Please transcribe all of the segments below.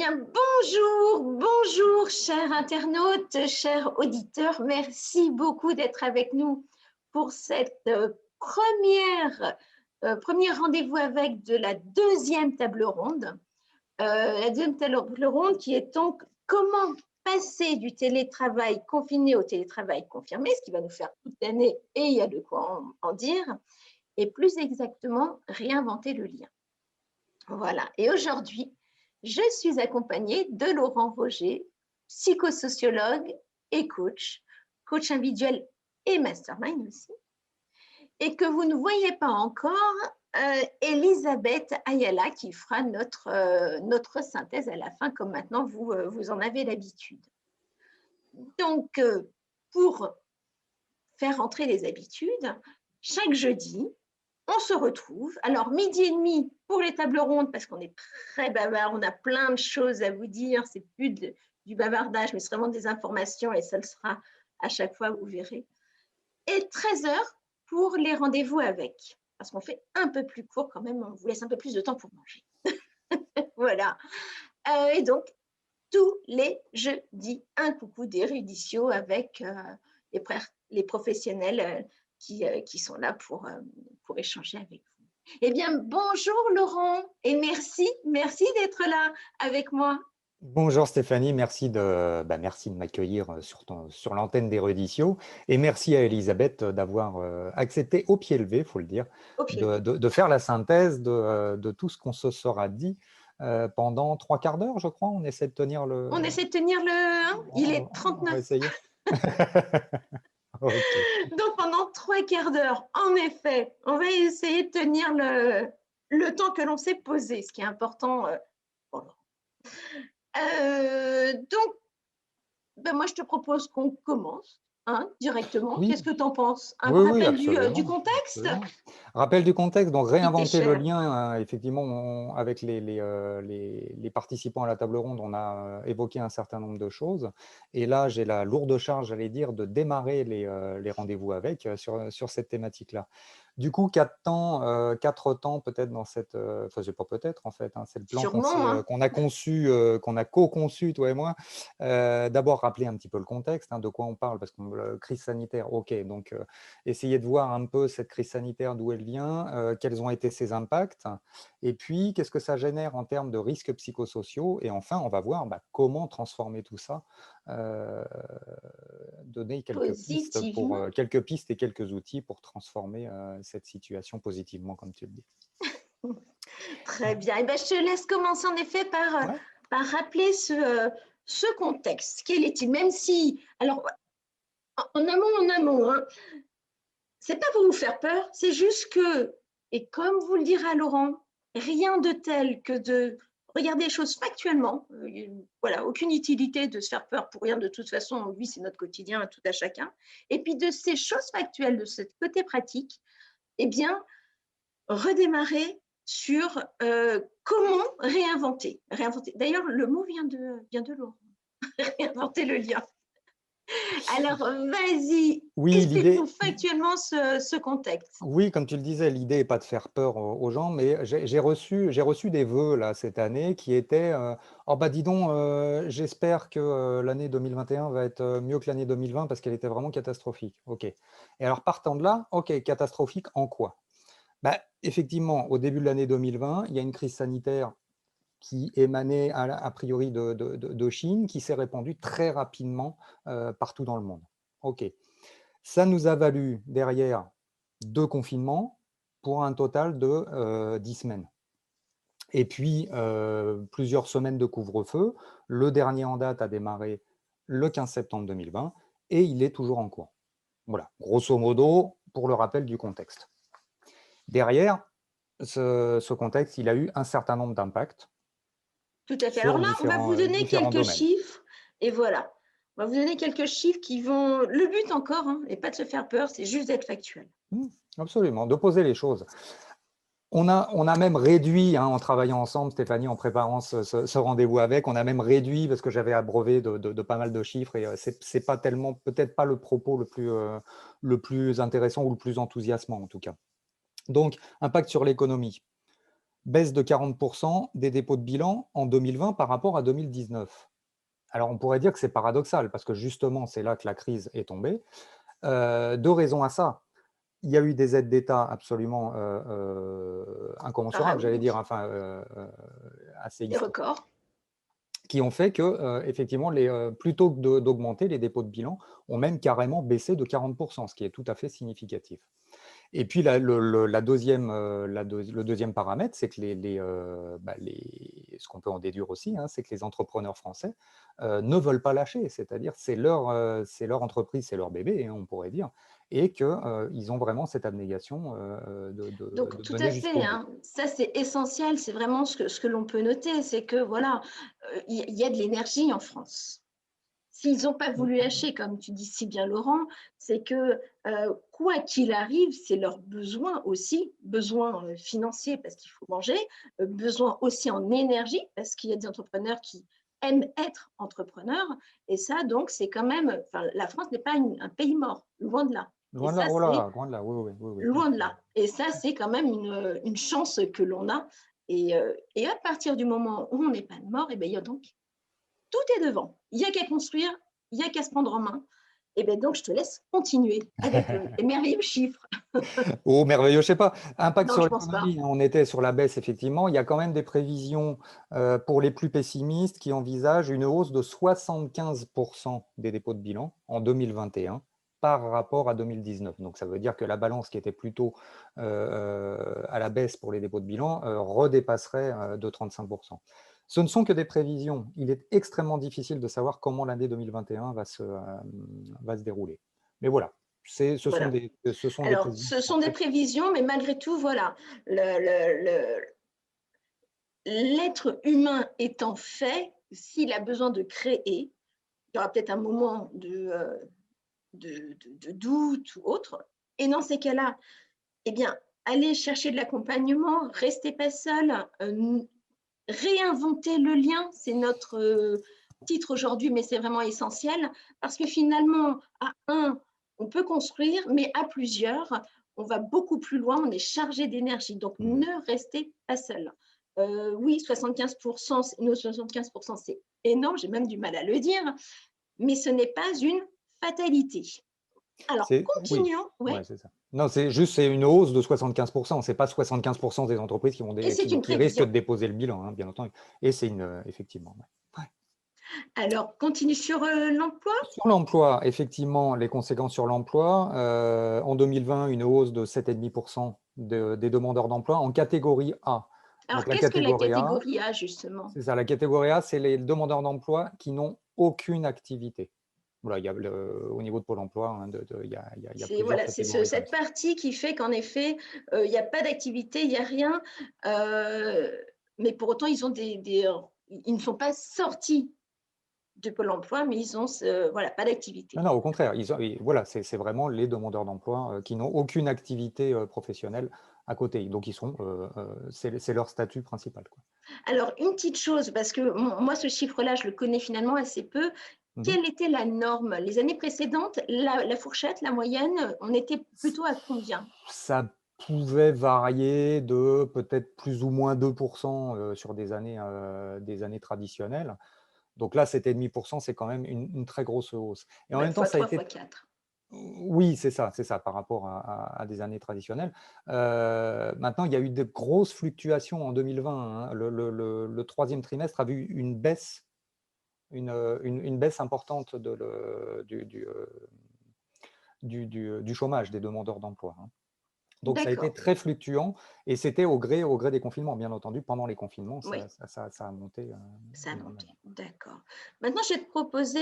bien, bonjour, chers internautes, chers auditeurs. Merci beaucoup d'être avec nous pour cette premier rendez-vous avec de la deuxième table ronde. La deuxième table ronde qui est donc comment passer du télétravail confiné au télétravail confirmé, ce qui va nous faire toute l'année et il y a de quoi en dire, et plus exactement réinventer le lien. Voilà, et aujourd'hui, je suis accompagnée de Laurent Roger, psychosociologue et coach individuel et mastermind aussi, et que vous ne voyez pas encore, Elisabeth Ayala qui fera notre synthèse à la fin, comme maintenant vous en avez l'habitude. Donc, pour faire entrer les habitudes, chaque jeudi, on se retrouve. Alors, midi et demi pour les tables rondes, parce qu'on est très bavard, on a plein de choses à vous dire. C'est plus du bavardage, mais c'est vraiment des informations et ça le sera à chaque fois, vous verrez. Et 13 heures pour les rendez-vous avec, parce qu'on fait un peu plus court quand même, on vous laisse un peu plus de temps pour manger. Voilà. Et donc, tous les jeudis, un coucou d'érudition avec les professionnels qui sont là pour échanger avec vous. Eh bien, bonjour Laurent et merci d'être là avec moi. Bonjour Stéphanie, merci de m'accueillir sur l'antenne d'Eruditio et merci à Elisabeth d'avoir accepté au pied levé, il faut le dire, Au pied levé. de faire la synthèse de tout ce qu'on se sera dit pendant 3/4 d'heure, je crois. On essaie de tenir le… On essaie de tenir le 1, il est On va 39. essayer. Ok. Donc pendant 3/4 d'heure, en effet, on va essayer de tenir le temps que l'on s'est posé, ce qui est important pour Laurent. Donc, moi, je te propose qu'on commence directement. Oui, Qu'est-ce que tu en penses? Un oui, oui, rappel du absolument, contexte absolument. Rappel du contexte, donc qui t'est réinventer le cher. lien, effectivement, avec les participants à la table ronde, on a évoqué un certain nombre de choses. Et là, j'ai la lourde charge, j'allais dire, de démarrer les rendez-vous avec sur cette thématique-là. Du coup, 4 temps peut-être dans cette… Enfin, c'est pas peut-être en fait, hein, c'est le plan Sûrement, hein. qu'on a conçu, qu'on a co-conçu, toi et moi. D'abord, rappeler un petit peu le contexte, hein, de quoi on parle, parce que crise sanitaire, ok, donc essayer de voir un peu cette crise sanitaire, d'où elle vient, quels ont été ses impacts, et puis qu'est-ce que ça génère en termes de risques psychosociaux, et enfin, on va voir comment transformer tout ça, donner Positivement. quelques pistes et quelques outils pour transformer cette situation positivement, comme tu le dis. Très bien. Eh ben, je te laisse commencer en effet Ouais. par rappeler ce contexte. Quel est-il? Même si, alors, en amont, hein, c'est pas pour vous faire peur, c'est juste que, et comme vous le dira Laurent, rien de tel que de regarder les choses factuellement. Voilà, aucune utilité de se faire peur pour rien. De toute façon, on vit, c'est notre quotidien, tout à chacun. Et puis de ces choses factuelles, de ce côté pratique, eh bien, redémarrer sur comment réinventer. D'ailleurs, le mot vient de Laurent. Réinventer le lien. Alors, vas-y, Oui, explique-nous factuellement ce contexte. Oui, comme tu le disais, l'idée n'est pas de faire peur aux gens, mais j'ai reçu des vœux là cette année qui étaient oh bah dis donc, j'espère que l'année 2021 va être mieux que l'année 2020 parce qu'elle était vraiment catastrophique. Ok. Et alors partant de là, ok, catastrophique en quoi? Bah, effectivement, au début de l'année 2020, il y a une crise sanitaire qui émanait a priori de Chine, qui s'est répandue très rapidement partout dans le monde. Ok. Ça nous a valu derrière 2 confinements pour un total de 10 semaines. Et puis, plusieurs semaines de couvre-feu. Le dernier en date a démarré le 15 septembre 2020 et il est toujours en cours. Voilà, grosso modo, pour le rappel du contexte. Derrière, ce contexte, il a eu un certain nombre d'impacts Tout à fait. Alors sur là, on va vous donner différents quelques domaines. chiffres et voilà. On va vous donner quelques chiffres qui vont… Le but encore, n'est pas de se faire peur, c'est juste d'être factuel. Absolument, de poser les choses. On a même réduit, hein, en travaillant ensemble, Stéphanie, en préparant ce rendez-vous avec, on a même réduit, parce que j'avais abreuvé de pas mal de chiffres, et c'est pas tellement, peut-être pas le propos le plus intéressant ou le plus enthousiasmant en tout cas. Donc, impact sur l'économie. baisse de 40% des dépôts de bilan en 2020 par rapport à 2019. Alors, on pourrait dire que c'est paradoxal, parce que justement, c'est là que la crise est tombée. Deux raisons à ça. Il y a eu des aides d'État absolument incommensurables, j'allais dire, Pharaonique, enfin, assez des historiques, records. qui ont fait que, effectivement, plutôt que d'augmenter, les dépôts de bilan ont même carrément baissé de 40%, ce qui est tout à fait significatif. Et puis le deuxième paramètre, c'est que ce qu'on peut en déduire aussi, hein, c'est que les entrepreneurs français ne veulent pas lâcher, c'est-à-dire c'est leur entreprise, c'est leur bébé, hein, on pourrait dire, et qu'ils ont vraiment cette abnégation Donc, de tout mener à fait, jusqu'au bout. hein. Ça, c'est essentiel. C'est vraiment ce que l'on peut noter. C'est que, voilà, il y a de l'énergie en France. S'ils n'ont pas voulu lâcher, comme tu dis si bien, Laurent, c'est que quoi qu'il arrive, c'est leur besoin aussi, besoin financier parce qu'il faut manger, besoin aussi en énergie parce qu'il y a des entrepreneurs qui aiment être entrepreneurs. Et ça, donc, c'est quand même, enfin, la France n'est pas un pays mort, loin de là. Et Loin de là, ça, oh c'est là, loin de là, oui, oui, oui, oui. loin de là. Et ça, c'est quand même une chance que l'on a. Et à partir du moment où on n'est pas mort, et bien, il y a donc tout est devant. Il n'y a qu'à construire, il n'y a qu'à se prendre en main. Et bien donc, je te laisse continuer avec les merveilleux chiffres. Oh, merveilleux, je sais pas. Impact Non, sur je ne pense pas. l'économie, hein, on était sur la baisse, effectivement. Il y a quand même des prévisions pour les plus pessimistes qui envisagent une hausse de 75% des dépôts de bilan en 2021 par rapport à 2019. Donc, ça veut dire que la balance qui était plutôt à la baisse pour les dépôts de bilan redépasserait de 35%. Ce ne sont que des prévisions. Il est extrêmement difficile de savoir comment l'année 2021 va se dérouler. Mais voilà, Voilà. ce sont des Alors, prévisions ce qui sont sont des faites. prévisions, mais malgré tout, voilà, l'être humain étant fait, s'il a besoin de créer, il y aura peut-être un moment de doute ou autre. Et dans ces cas-là, eh bien, allez chercher de l'accompagnement, restez pas seul, réinventer le lien, c'est notre titre aujourd'hui, mais c'est vraiment essentiel parce que finalement, à un, on peut construire, mais à plusieurs, on va beaucoup plus loin, on est chargé d'énergie. Donc, Mhm. ne restez pas seul. Oui, 75%, nos 75%, c'est énorme, j'ai même du mal à le dire, mais ce n'est pas une fatalité. Alors, Oui, continuons, ouais, ouais, c'est ça. Non, c'est une hausse de 75%. C'est pas 75% des entreprises et c'est une qui risquent de prévision. déposer le bilan, hein, bien entendu. Et c'est effectivement. Ouais. Ouais. Alors, continue sur l'emploi. Sur l'emploi, effectivement, les conséquences sur l'emploi. En 2020, une hausse de 7,5% des demandeurs d'emploi en catégorie A. Alors, Donc la qu'est-ce que la catégorie A, catégorie A, justement? c'est ça. La catégorie A, c'est les demandeurs d'emploi qui n'ont aucune activité. Voilà, il y a au niveau de Pôle emploi, hein, il y a C'est plusieurs voilà, catégories comme cette ça. partie qui fait qu'en effet, il n'y a pas d'activité, il n'y a rien. euh, mais pour autant, ils ne sont pas sortis de Pôle emploi, mais ils ont voilà, pas d'activité. Non, non, au contraire, voilà, c'est vraiment les demandeurs d'emploi qui n'ont aucune activité professionnelle à côté. Donc, c'est leur statut principal, quoi. Alors, une petite chose, parce que moi, ce chiffre-là, je le connais finalement assez peu. Mhm. Quelle était la norme? Les années précédentes, la fourchette, la moyenne, on était plutôt à combien? Ça pouvait varier de peut-être plus ou moins 2% sur des années traditionnelles. Donc là, 7,5%, c'est quand même une très grosse hausse. Et en Ouais, même temps, fois ça a 3, fois été. 4. Oui, c'est ça, par rapport à des années traditionnelles. Maintenant, il y a eu de grosses fluctuations en 2020, hein. Le troisième trimestre a vu une baisse importante du chômage des demandeurs d'emploi, hein. Donc, ça a été D'accord, très fluctuant et c'était au gré des confinements. Bien entendu, pendant les confinements, oui. ça a monté Ça a monté, énormément. d'accord. Maintenant, je vais te proposer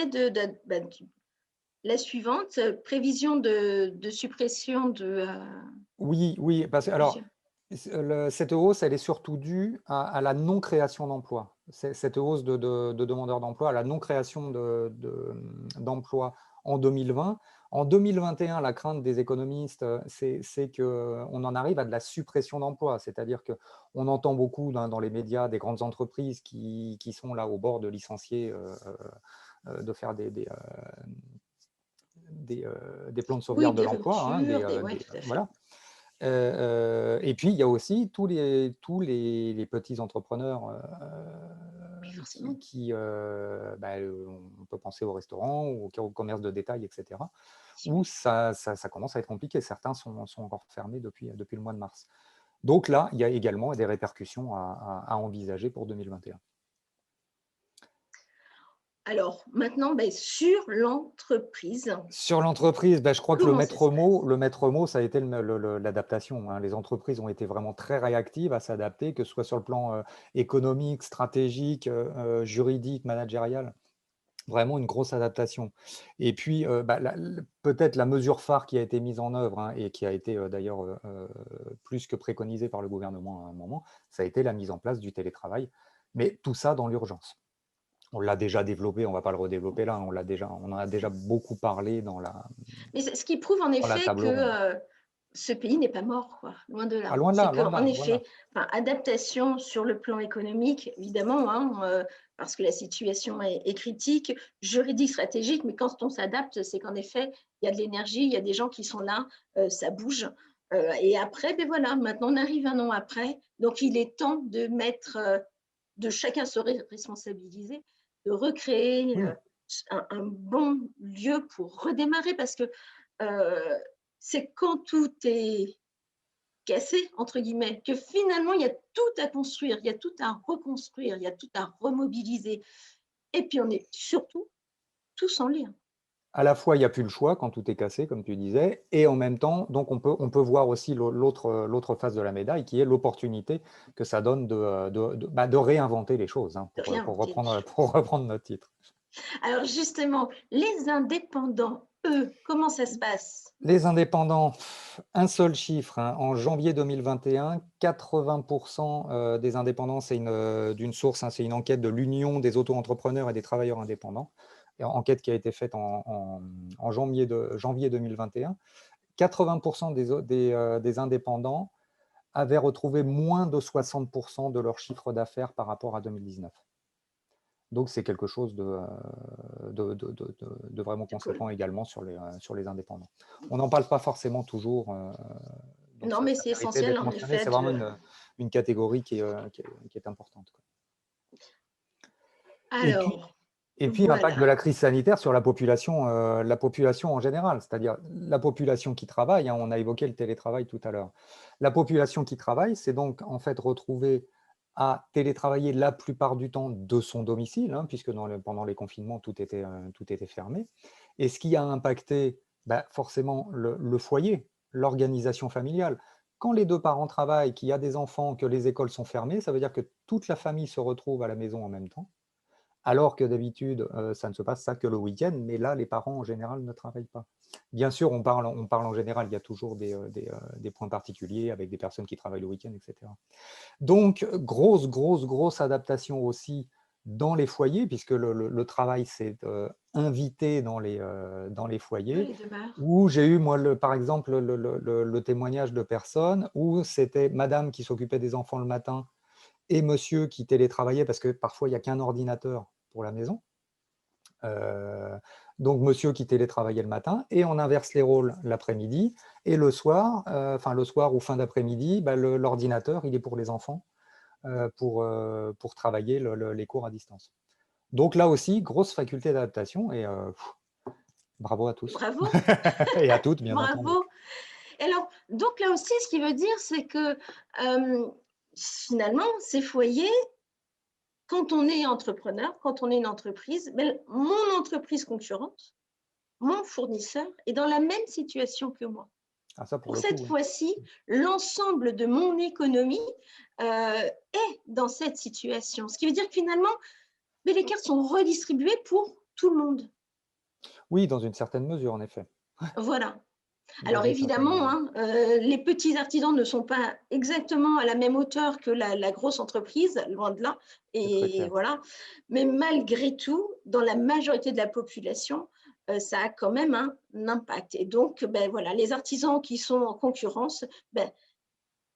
la suivante, prévision de suppression de Oui, oui, parce que alors, plusieurs. cette hausse, elle est surtout due à la non-création d'emplois. Cette hausse de demandeurs d'emploi, à la non-création d'emplois en 2020. En 2021, la crainte des économistes, c'est qu'on en arrive à de la suppression d'emplois. C'est-à-dire qu'on entend beaucoup dans les médias des grandes entreprises qui sont là au bord de licencier, de faire des plans de Oui, sauvegarde de des l'emploi, hein, ruptures, des, ouais, tout à fait. voilà. Et puis, il y a aussi tous les petits entrepreneurs Oui, forcément. on peut penser aux restaurants ou au commerce de détail, etc., où ça commence à être compliqué. Certains sont encore fermés depuis le mois de mars. Donc là, il y a également des répercussions à envisager pour 2021. Alors, maintenant, sur l'entreprise, Sur l'entreprise, je crois que le comment ça se maître mot, passe? le maître mot, ça a été l'adaptation, hein. Les entreprises ont été vraiment très réactives à s'adapter, que ce soit sur le plan économique, stratégique, juridique, managérial. Vraiment une grosse adaptation. Et puis, peut-être la mesure phare qui a été mise en œuvre, hein, et qui a été d'ailleurs plus que préconisée par le gouvernement à un moment, ça a été la mise en place du télétravail. Mais tout ça dans l'urgence. On l'a déjà développé, on ne va pas le redévelopper là, on en a déjà beaucoup parlé Mais ce qui prouve en dans la effet table que ronde. ce pays n'est pas mort, quoi, loin de Ah, là. loin de C'est là, loin de qu'en là, loin de là. effet, enfin, adaptation sur le plan économique, évidemment, hein, parce que la situation est critique, juridique, stratégique, mais quand on s'adapte, c'est qu'en effet, il y a de l'énergie, il y a des gens qui sont là, ça bouge. Et après, ben voilà, maintenant on arrive un an après, donc il est temps de mettre, de chacun se responsabiliser, de recréer Oui, un bon lieu pour redémarrer, parce que c'est quand tout est cassé, entre guillemets, que finalement, il y a tout à construire, il y a tout à reconstruire, il y a tout à remobiliser. Et puis, on est surtout tous en lien. à la fois, il n'y a plus le choix quand tout est cassé, comme tu disais, et en même temps, donc on peut voir aussi l'autre face de la médaille, qui est l'opportunité que ça donne de réinventer les choses, hein, De pour réinventer les reprendre, choses. pour reprendre notre titre. Alors, justement, les indépendants, eux, comment ça se passe? Les indépendants, un seul chiffre, hein, en janvier 2021, 80% des indépendants, c'est d'une source, hein, c'est une enquête de l'Union des auto-entrepreneurs et des travailleurs indépendants, et enquête qui a été faite en janvier 2021. 80% des indépendants avaient retrouvé moins de 60% de leur chiffre d'affaires par rapport à 2019. Donc c'est quelque chose de vraiment De cool. conséquent également sur les indépendants. On n'en parle pas forcément toujours, donc Non, ça mais ça c'est méritait essentiel, d'être en mentionné. effet, C'est vraiment de... une catégorie qui est importante, quoi. Et puis Alors, et puis l'impact de voilà. la crise sanitaire sur la population en général, c'est-à-dire la population qui travaille, hein, on a évoqué le télétravail tout à l'heure. La population qui travaille, c'est donc en fait retrouver à télétravailler la plupart du temps de son domicile, hein, puisque pendant les confinements, tout était fermé. Et ce qui a impacté forcément le foyer, l'organisation familiale. Quand les deux parents travaillent, qu'il y a des enfants, que les écoles sont fermées, ça veut dire que toute la famille se retrouve à la maison en même temps. Alors que d'habitude, ça ne se passe ça que le week-end, mais là, les parents en général ne travaillent pas. Bien sûr, on parle en général, il y a toujours des points particuliers avec des personnes qui travaillent le week-end, etc. Donc, grosse, grosse, grosse adaptation aussi dans les foyers, puisque le travail s'est invité dans les Ouais, foyers, les demeures. où j'ai eu, moi, par exemple, le témoignage de personnes où c'était madame qui s'occupait des enfants le matin et monsieur qui télétravaillait, parce que parfois, il n'y a qu'un ordinateur pour la maison. Euh, donc, monsieur qui télétravaillait le matin, et on inverse les rôles l'après-midi, et le soir, le soir ou fin d'après-midi, l'ordinateur, il est pour les enfants, pour travailler les cours à distance. Donc là aussi, grosse faculté d'adaptation, et bravo à tous. Bravo, Et à toutes, bien entendu. bravo. Et alors, donc là aussi, ce qui veut dire, c'est que finalement, ces foyers, quand on est entrepreneur, quand on est une entreprise, mon entreprise concurrente, mon fournisseur est dans la même situation que moi. Ah, ça, pour Pour le coup, cette oui. fois-ci, l'ensemble de mon économie est dans cette situation. Ce qui veut dire que finalement, les cartes sont redistribuées pour tout le monde. Oui, dans une certaine mesure, en effet. Voilà. Dans Alors une certaine évidemment, mesure. hein, les petits artisans ne sont pas exactement à la même hauteur que la grosse entreprise, loin de là. C'est très Et clair. voilà. Mais malgré tout, dans la majorité de la population, ça a quand même un impact. Et donc, voilà, les artisans qui sont en concurrence,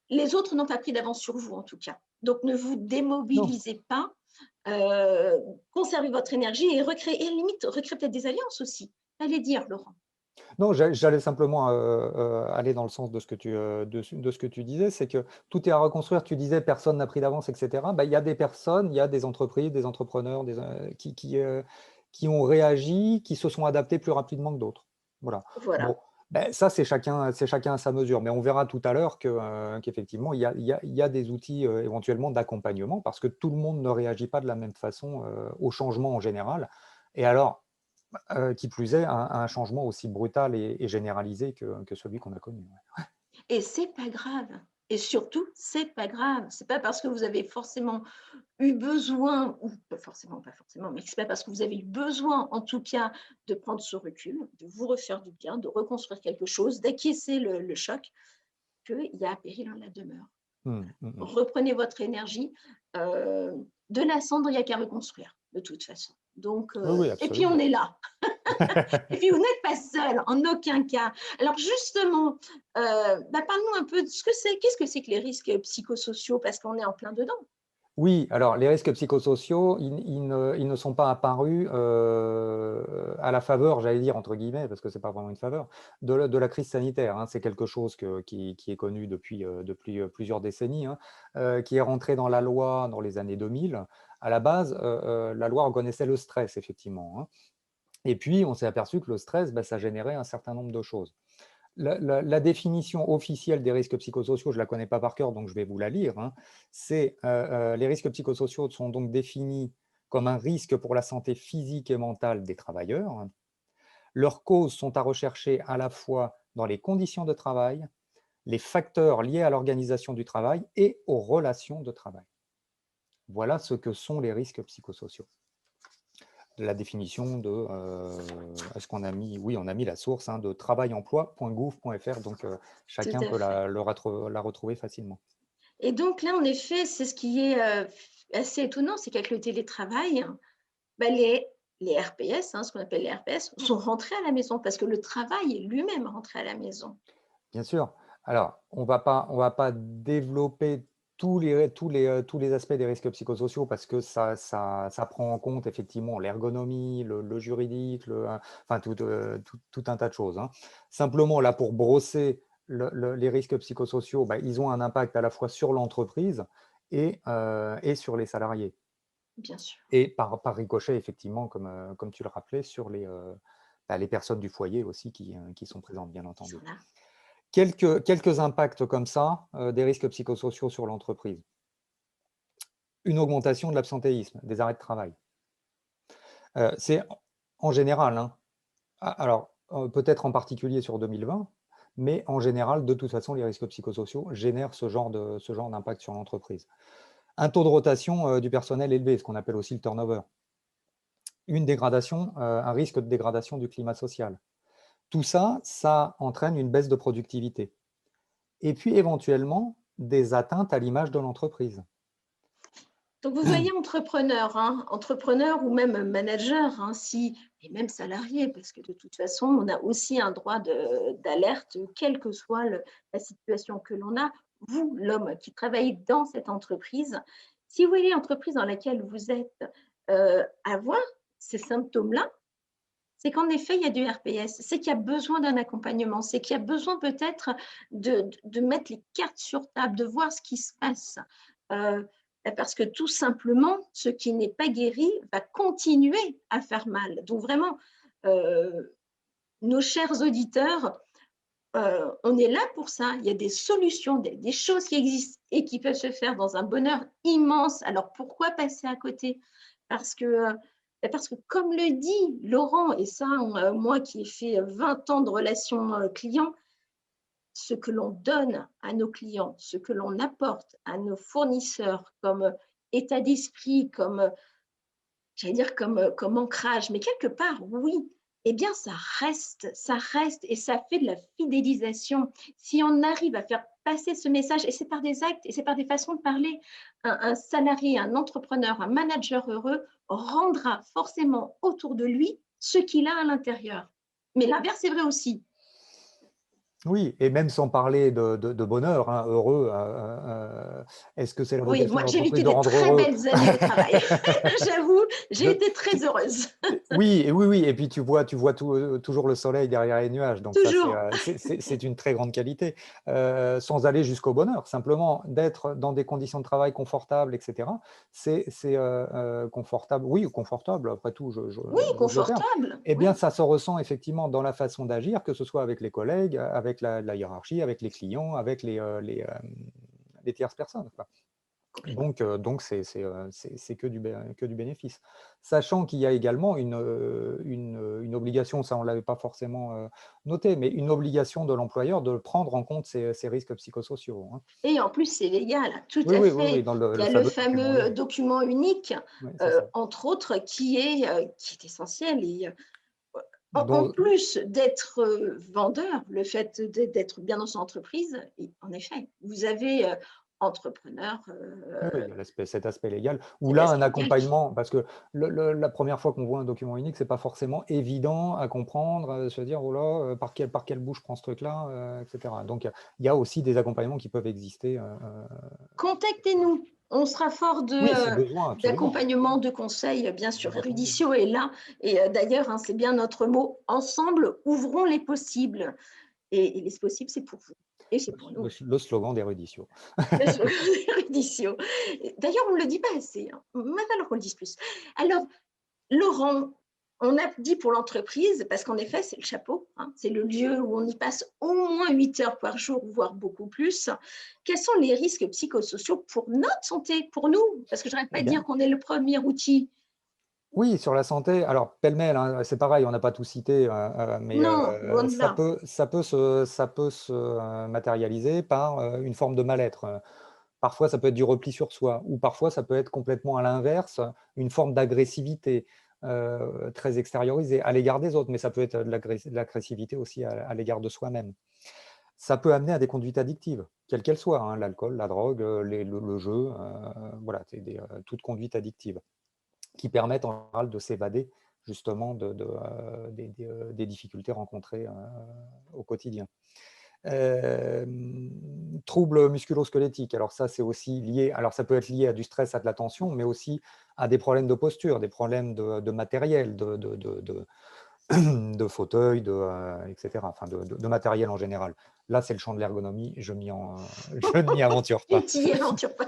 les autres n'ont pas pris d'avance sur vous, en tout cas. Donc, ne vous Non. démobilisez pas. euh, Conservez votre énergie et recréez, et limite, recréez peut-être des alliances aussi. Allez dire, Laurent. Non, j'allais simplement aller dans le sens de ce que de ce que tu disais, c'est que tout est à reconstruire. Tu disais personne n'a pris d'avance, etc. Bah, il y a des personnes, il y a des entreprises, des entrepreneurs qui ont réagi, qui se sont adaptés plus rapidement que d'autres. Voilà. Bon, Voilà. ben, ça, c'est chacun à sa mesure. Mais on verra tout à l'heure qu'effectivement, il y a des outils éventuellement d'accompagnement parce que tout le monde ne réagit pas de la même façon au changement en général. Et alors, qui plus est, un changement aussi brutal et généralisé que celui qu'on a connu. Ouais. Et c'est pas grave. Et surtout, c'est pas grave. C'est pas parce que vous avez forcément eu besoin, ou pas forcément, mais c'est pas parce que vous avez eu besoin, en tout cas, de prendre ce recul, de vous refaire du bien, de reconstruire quelque chose, d'acquiescer le choc, qu'il y a péril en la demeure. Mm, mm, mm. Reprenez votre énergie. euh, de la cendre, il n'y a qu'à reconstruire, de toute façon. Donc, Oui, oui, et puis on absolument. est là. Et puis vous n'êtes pas seul, en aucun cas. Alors justement, parle-nous un peu de ce que c'est. Qu'est-ce que c'est que les risques psychosociaux? Parce qu'on est en plein dedans. Oui, alors les risques psychosociaux, ils ne sont pas apparus à la faveur, j'allais dire entre guillemets, parce que c'est pas vraiment une faveur, de la crise sanitaire, hein. C'est quelque chose qui est connu depuis plusieurs décennies, hein, qui est rentré dans la loi dans les années 2000. À la base, la loi reconnaissait le stress, effectivement, hein. Et puis, on s'est aperçu que le stress, bah, ça générait un certain nombre de choses. La définition officielle des risques psychosociaux, je ne la connais pas par cœur, donc je vais vous la lire, hein. Les risques psychosociaux sont donc définis comme un risque pour la santé physique et mentale des travailleurs. Leurs causes sont à rechercher à la fois dans les conditions de travail, les facteurs liés à l'organisation du travail et aux relations de travail. Voilà ce que sont les risques psychosociaux. La définition de, est-ce qu'on a mis, oui, on a mis la source, hein, de travail-emploi.gouv.fr, donc Tout chacun à peut fait. la retrouver facilement. Et donc là, en effet, c'est ce qui est assez étonnant, c'est qu'avec le télétravail, les RPS, ce qu'on appelle les RPS, sont rentrés à la maison parce que le travail est lui-même rentré à la maison. Bien sûr. Alors, on va pas développer tous les aspects des risques psychosociaux parce que ça prend en compte effectivement l'ergonomie, le juridique, enfin tout un tas de choses, hein. Simplement, là, pour brosser les risques psychosociaux, bah, ils ont un impact à la fois sur l'entreprise et sur les salariés. Bien sûr. Et par ricochet, effectivement, comme tu le rappelais, sur bah, les personnes du foyer aussi qui sont présentes, bien Qui sont entendu. là. Quelques impacts comme ça, des risques psychosociaux sur l'entreprise. Une augmentation de l'absentéisme, des arrêts de travail. C'est en général, hein, alors peut-être en particulier sur 2020, mais en général, de toute façon, les risques psychosociaux génèrent ce genre d'impact sur l'entreprise. Un taux de rotation du personnel élevé, ce qu'on appelle aussi le turnover. Une dégradation, un risque de dégradation du climat social. Tout ça, ça entraîne une baisse de productivité. Et puis éventuellement, des atteintes à l'image de l'entreprise. Donc, vous voyez, entrepreneur ou même manager, et même salarié, parce que de toute façon, on a aussi un droit d'alerte, quelle que soit la situation que l'on a. Vous, l'homme qui travaille dans cette entreprise, si vous voyez l'entreprise dans laquelle vous êtes avoir ces symptômes-là, c'est qu'en effet, il y a du RPS, c'est qu'il y a besoin d'un accompagnement, c'est qu'il y a besoin peut-être de mettre les cartes sur table, de voir ce qui se passe. Euh, Parce que tout simplement, ce qui n'est pas guéri va continuer à faire mal. Donc vraiment, nos chers auditeurs, on est là pour ça. Il y a des solutions, des choses qui existent et qui peuvent se faire dans un bonheur immense. Alors pourquoi passer à côté? Parce que, parce que comme le dit Laurent, et ça, moi qui ai fait 20 ans de relations clients, ce que l'on donne à nos clients, ce que l'on apporte à nos fournisseurs comme état d'esprit, comme, j'allais dire, comme ancrage, mais quelque part, oui, eh bien, ça reste et ça fait de la fidélisation. Si on arrive à faire passer ce message, et c'est par des actes, et c'est par des façons de parler, un salarié, un entrepreneur, un manager heureux rendra forcément autour de lui ce qu'il a à l'intérieur. Mais l'inverse est vrai aussi. Oui, et même sans parler de bonheur, hein, heureux, est-ce que c'est la Oui, vocation moi, de j'ai l'entreprise vécu de des rendre très heureux? belles années au travail. J'avoue, j'ai Je- été très heureuse. Oui, et oui, oui, et puis tu vois toujours le soleil derrière les nuages, donc ça, Toujours. c'est une très grande qualité. Sans aller jusqu'au bonheur, simplement d'être dans des conditions de travail confortables, etc. C'est confortable, oui, confortable, après tout, Oui, j'ose le terme. confortable. Eh bien, Oui, ça se ressent effectivement dans la façon d'agir, que ce soit avec les collègues, avec la hiérarchie, avec les clients, avec les tierces personnes, quoi. complètement. Donc c'est que du bénéfice. Sachant qu'il y a également une obligation, ça on ne l'avait pas forcément noté, mais une obligation de l'employeur de prendre en compte ces risques psychosociaux, hein. Et en plus, c'est légal, tout Oui, à oui, oui, oui, fait. dans Il y le a le fameux document fameux unique. document unique, Oui, c'est ça. entre autres, qui est essentiel. Et en Dont- plus d'être vendeur, le fait d'être bien dans son entreprise, en effet, vous avez entrepreneur, Oui, oui, il y a cet aspect légal, où cet là, un aspect légal accompagnement, parce que la première fois qu'on voit un document unique, c'est pas forcément évident à comprendre, se dire, oh là, par quel bout je prends ce truc-là, etc. Donc, il y a aussi des accompagnements qui peuvent exister. Contactez-nous. On sera fort Oui, si besoin, absolument. d'accompagnement, de conseils, bien sûr. Bien entendu. Eruditio est là. Et d'ailleurs, hein, c'est bien notre mot. Ensemble, ouvrons les possibles. Et les possibles, c'est pour vous. Et c'est pour nous. Le slogan d'Eruditio. Le slogan d'Eruditio. D'ailleurs, on ne le dit pas assez. Hein. Il va falloir qu'on le dise plus. Alors, Laurent, on a dit pour l'entreprise, parce qu'en effet, c'est le chapeau, hein, c'est le lieu où on y passe au moins 8 heures par jour, voire beaucoup plus. Quels sont les risques psychosociaux pour notre santé, pour nous? Parce que je n'arrête pas Eh de bien, dire qu'on est le premier outil. oui, sur la santé, alors pêle-mêle, hein, c'est pareil, on n'a pas tout cité, mais Non, loin de là. ça peut se matérialiser par une forme de mal-être. Parfois, ça peut être du repli sur soi, ou parfois, ça peut être complètement à l'inverse, une forme d'agressivité très extériorisée à l'égard des autres, mais ça peut être de l'agressivité aussi à l'égard de soi-même. Ça peut amener à des conduites addictives, quelles qu'elles soient, hein, l'alcool, la drogue, le jeu, voilà, c'est toute conduite addictive qui permettent en général de s'évader justement des difficultés rencontrées au quotidien. Euh, Troubles musculo-squelettiques, alors ça c'est aussi lié, alors ça peut être lié à du stress, à de la tension, mais aussi à des problèmes de posture, des problèmes de matériel, de fauteuil, etc., enfin de matériel en général. Là c'est le champ de l'ergonomie, je ne m'y aventure Tu pas. t'y aventures pas.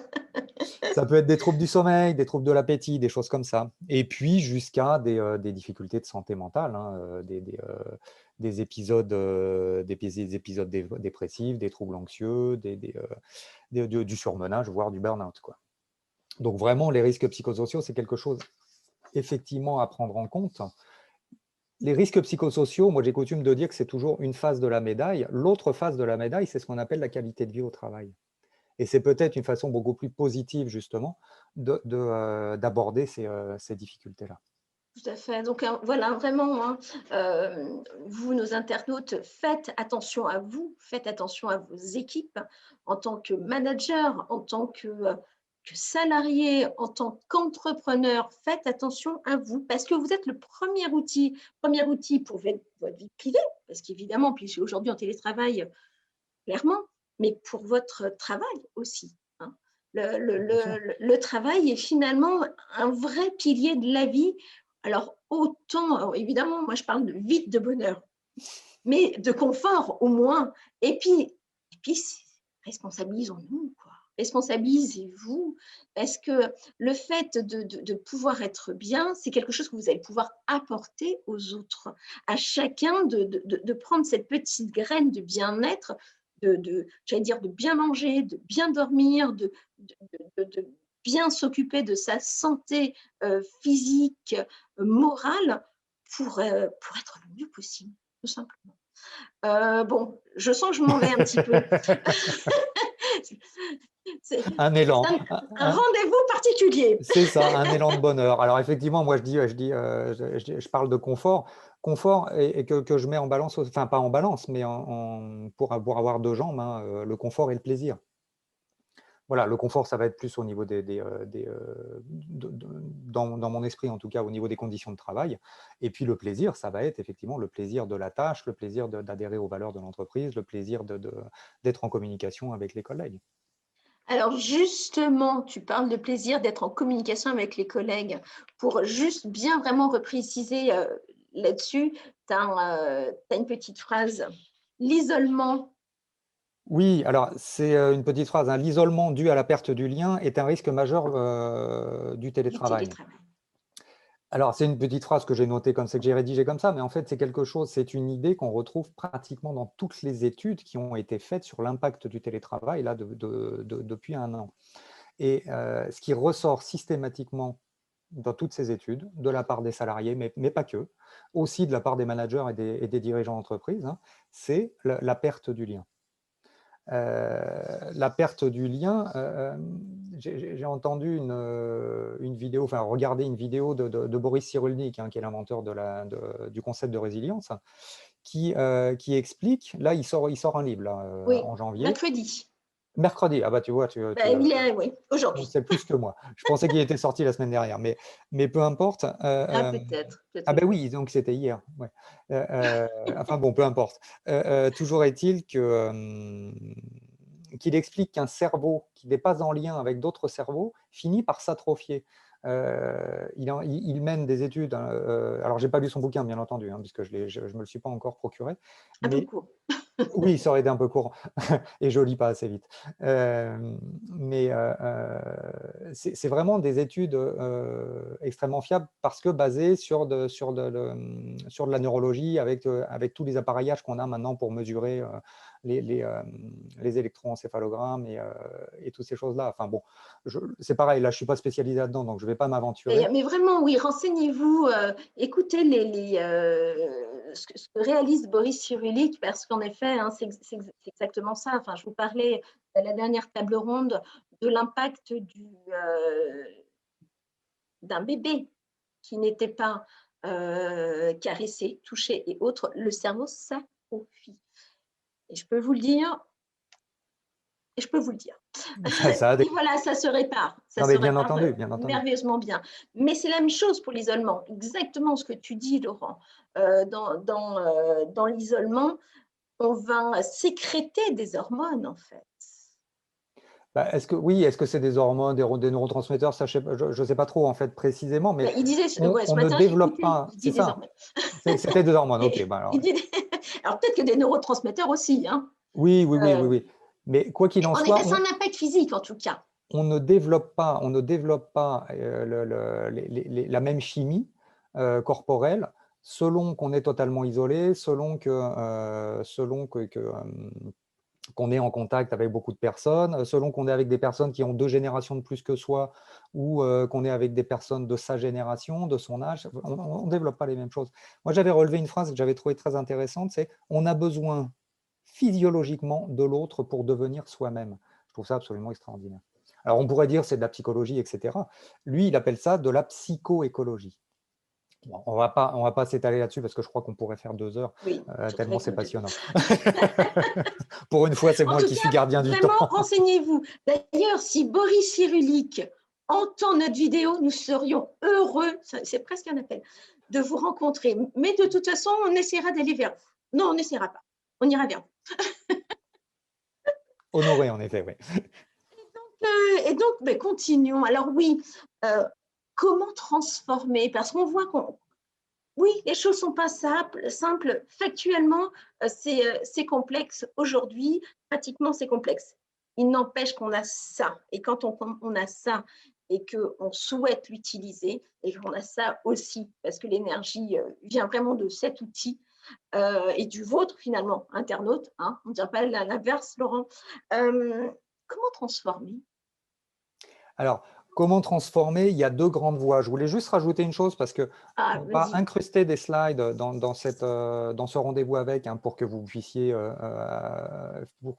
Ça peut être des troubles du sommeil, des troubles de l'appétit, des choses comme ça. Et puis jusqu'à des difficultés de santé mentale, hein, des épisodes, des épisodes dépressifs, des troubles anxieux, du surmenage, voire du burn-out, quoi. Donc vraiment, les risques psychosociaux, c'est quelque chose effectivement à prendre en compte. Les risques psychosociaux, moi j'ai coutume de dire que c'est toujours une face de la médaille. L'autre face de la médaille, c'est ce qu'on appelle la qualité de vie au travail. Et c'est peut-être une façon beaucoup plus positive, justement, d'aborder ces difficultés-là. Tout à fait. Donc, voilà, vraiment, hein, vous, nos internautes, faites attention à vous, faites attention à vos équipes en tant que manager, en tant que salarié, en tant qu'entrepreneur. Faites attention à vous parce que vous êtes le premier outil pour votre vie privée, parce qu'évidemment, puis aujourd'hui en télétravail, clairement, mais pour votre travail aussi. Hein. Bien sûr. Le travail est finalement un vrai pilier de la vie. Alors, autant, évidemment, moi je parle de vide de bonheur, mais de confort au moins. Et puis responsabilisons-nous, quoi. Responsabilisez-vous, parce que le fait de pouvoir être bien, c'est quelque chose que vous allez pouvoir apporter aux autres, à chacun de prendre cette petite graine de bien-être, j'allais dire, de bien manger, de bien dormir, de bien s'occuper de sa santé physique, morale, pour être le mieux possible, tout simplement. Bon, je sens que je m'en vais un petit peu. C'est Un élan, un rendez-vous particulier. c'est ça, un élan de bonheur. Alors effectivement, moi je parle de confort, confort et que je mets en balance, enfin pas en balance, mais pour avoir deux jambes, hein, le confort et le plaisir. Voilà, le confort, ça va être plus au niveau dans mon esprit, en tout cas, au niveau des conditions de travail. Et puis le plaisir, ça va être effectivement le plaisir de la tâche, le plaisir d'adhérer aux valeurs de l'entreprise, le plaisir d'être en communication avec les collègues. Alors justement, tu parles de plaisir d'être en communication avec les collègues. Pour juste bien vraiment repréciser là-dessus, tu as, une petite phrase. L'isolement Oui, alors c'est une petite phrase, hein. L'isolement dû à la perte du lien est un risque majeur du du télétravail. télétravail. Alors, c'est une petite phrase que j'ai notée comme ça, que j'ai rédigée comme ça, mais en fait, c'est quelque chose, c'est une idée qu'on retrouve pratiquement dans toutes les études qui ont été faites sur l'impact du télétravail là, depuis un an. Et ce qui ressort systématiquement dans toutes ces études, de la part des salariés, mais pas que, aussi de la part des managers et des dirigeants d'entreprise, hein, c'est la perte du lien. La perte du lien, j'ai entendu une vidéo, enfin regardé une vidéo de Boris Cyrulnik, hein, qui est l'inventeur du concept de résilience, qui explique, là il sort un livre là, Oui, en janvier, mercredi. mercredi, ah bah tu vois, Ben, il est, oui, tu aujourd'hui. sais plus que moi. Je pensais qu'il était sorti la semaine dernière, mais peu importe. Ah, peut-être, peut-être Ah ben aujourd'hui. oui, donc c'était hier. Ouais. Enfin bon, peu importe. Toujours est-il qu'il explique qu'un cerveau qui n'est pas en lien avec d'autres cerveaux finit par s'atrophier. Il mène des études, hein, alors j'ai pas lu son bouquin bien entendu, hein, puisque je me le suis pas encore procuré, Un peu mais court. oui, ça aurait été un peu court et je lis pas assez vite. Mais c'est vraiment des études extrêmement fiables parce que basées sur de la neurologie avec tous les appareillages qu'on a maintenant pour mesurer les électroencéphalogrammes et toutes ces choses-là. Enfin bon, c'est pareil, là je suis pas spécialisé là-dedans, donc je vais pas m'aventurer. Mais vraiment, oui, renseignez-vous, écoutez ce que réalise Boris Cyrulnik, parce qu'en effet, hein, c'est exactement ça. Enfin, je vous parlais à la dernière table ronde de l'impact d'un bébé qui n'était pas caressé, touché et autres. Le cerveau s'atrophie. Et je peux vous le dire, et je peux vous le dire. Ça a des... Et voilà, ça se répare. Ça Non se mais répare bien entendu. merveilleusement bien. Mais c'est la même chose pour l'isolement. Exactement ce que tu dis, Laurent. Dans l'isolement, on va sécréter des hormones, en fait. Bah, est-ce que c'est des hormones, des neurotransmetteurs? Ça, je sais pas trop en fait précisément, mais Il disait, ouais, ce on ne matin, développe j'écoutais, pas, il c'est dit des ça, hormones. c'était des hormones, ok. Et Bah alors, il dit alors peut-être que des neurotransmetteurs aussi, hein. oui, oui, oui, oui, Euh, oui. Mais quoi qu'il en en soit, effet, c'est un impact physique, en tout cas. on ne développe pas la même chimie corporelle selon qu'on est totalement isolé, qu'on est en contact avec beaucoup de personnes, selon qu'on est avec des personnes qui ont 2 générations de plus que soi ou qu'on est avec des personnes de sa génération, de son âge, on ne développe pas les mêmes choses. Moi, j'avais relevé une phrase que j'avais trouvée très intéressante, c'est: «On a besoin physiologiquement de l'autre pour devenir soi-même». Je trouve ça absolument extraordinaire. Alors on pourrait dire c'est de la psychologie, et cetera. Lui, il appelle ça de la psychoécologie. Bon, on va pas s'étaler là-dessus parce que je crois qu'on pourrait faire 2 heures, Oui, surtout tellement avec c'est nos deux. passionnant. Pour une fois, c'est En moi tout qui suis cas, gardien du vraiment, temps. renseignez-vous. D'ailleurs, si Boris Cyrulnik entend notre vidéo, nous serions heureux, c'est presque un appel, de vous rencontrer. Mais de toute façon, on essaiera d'aller vers vous. Non, on n'essaiera pas. On ira vers vous. Honoré, en effet, oui. Et donc, ben, continuons. Alors oui, euh, comment transformer? Parce qu'on voit qu'on, oui, les choses ne sont pas simples. Factuellement, c'est complexe. Aujourd'hui, pratiquement, c'est complexe. Il n'empêche qu'on a ça. Et quand on a ça et qu'on souhaite l'utiliser, et qu'on a ça aussi, parce que l'énergie vient vraiment de cet outil et du vôtre, finalement, internaute, hein, on ne dirait pas l'inverse, Laurent. Comment transformer? Alors, comment transformer? Il y a 2 grandes voies. Je voulais juste rajouter une chose parce qu'on Ah, va vas-y. incruster des slides dans ce rendez-vous avec, hein, pour que vous puissiez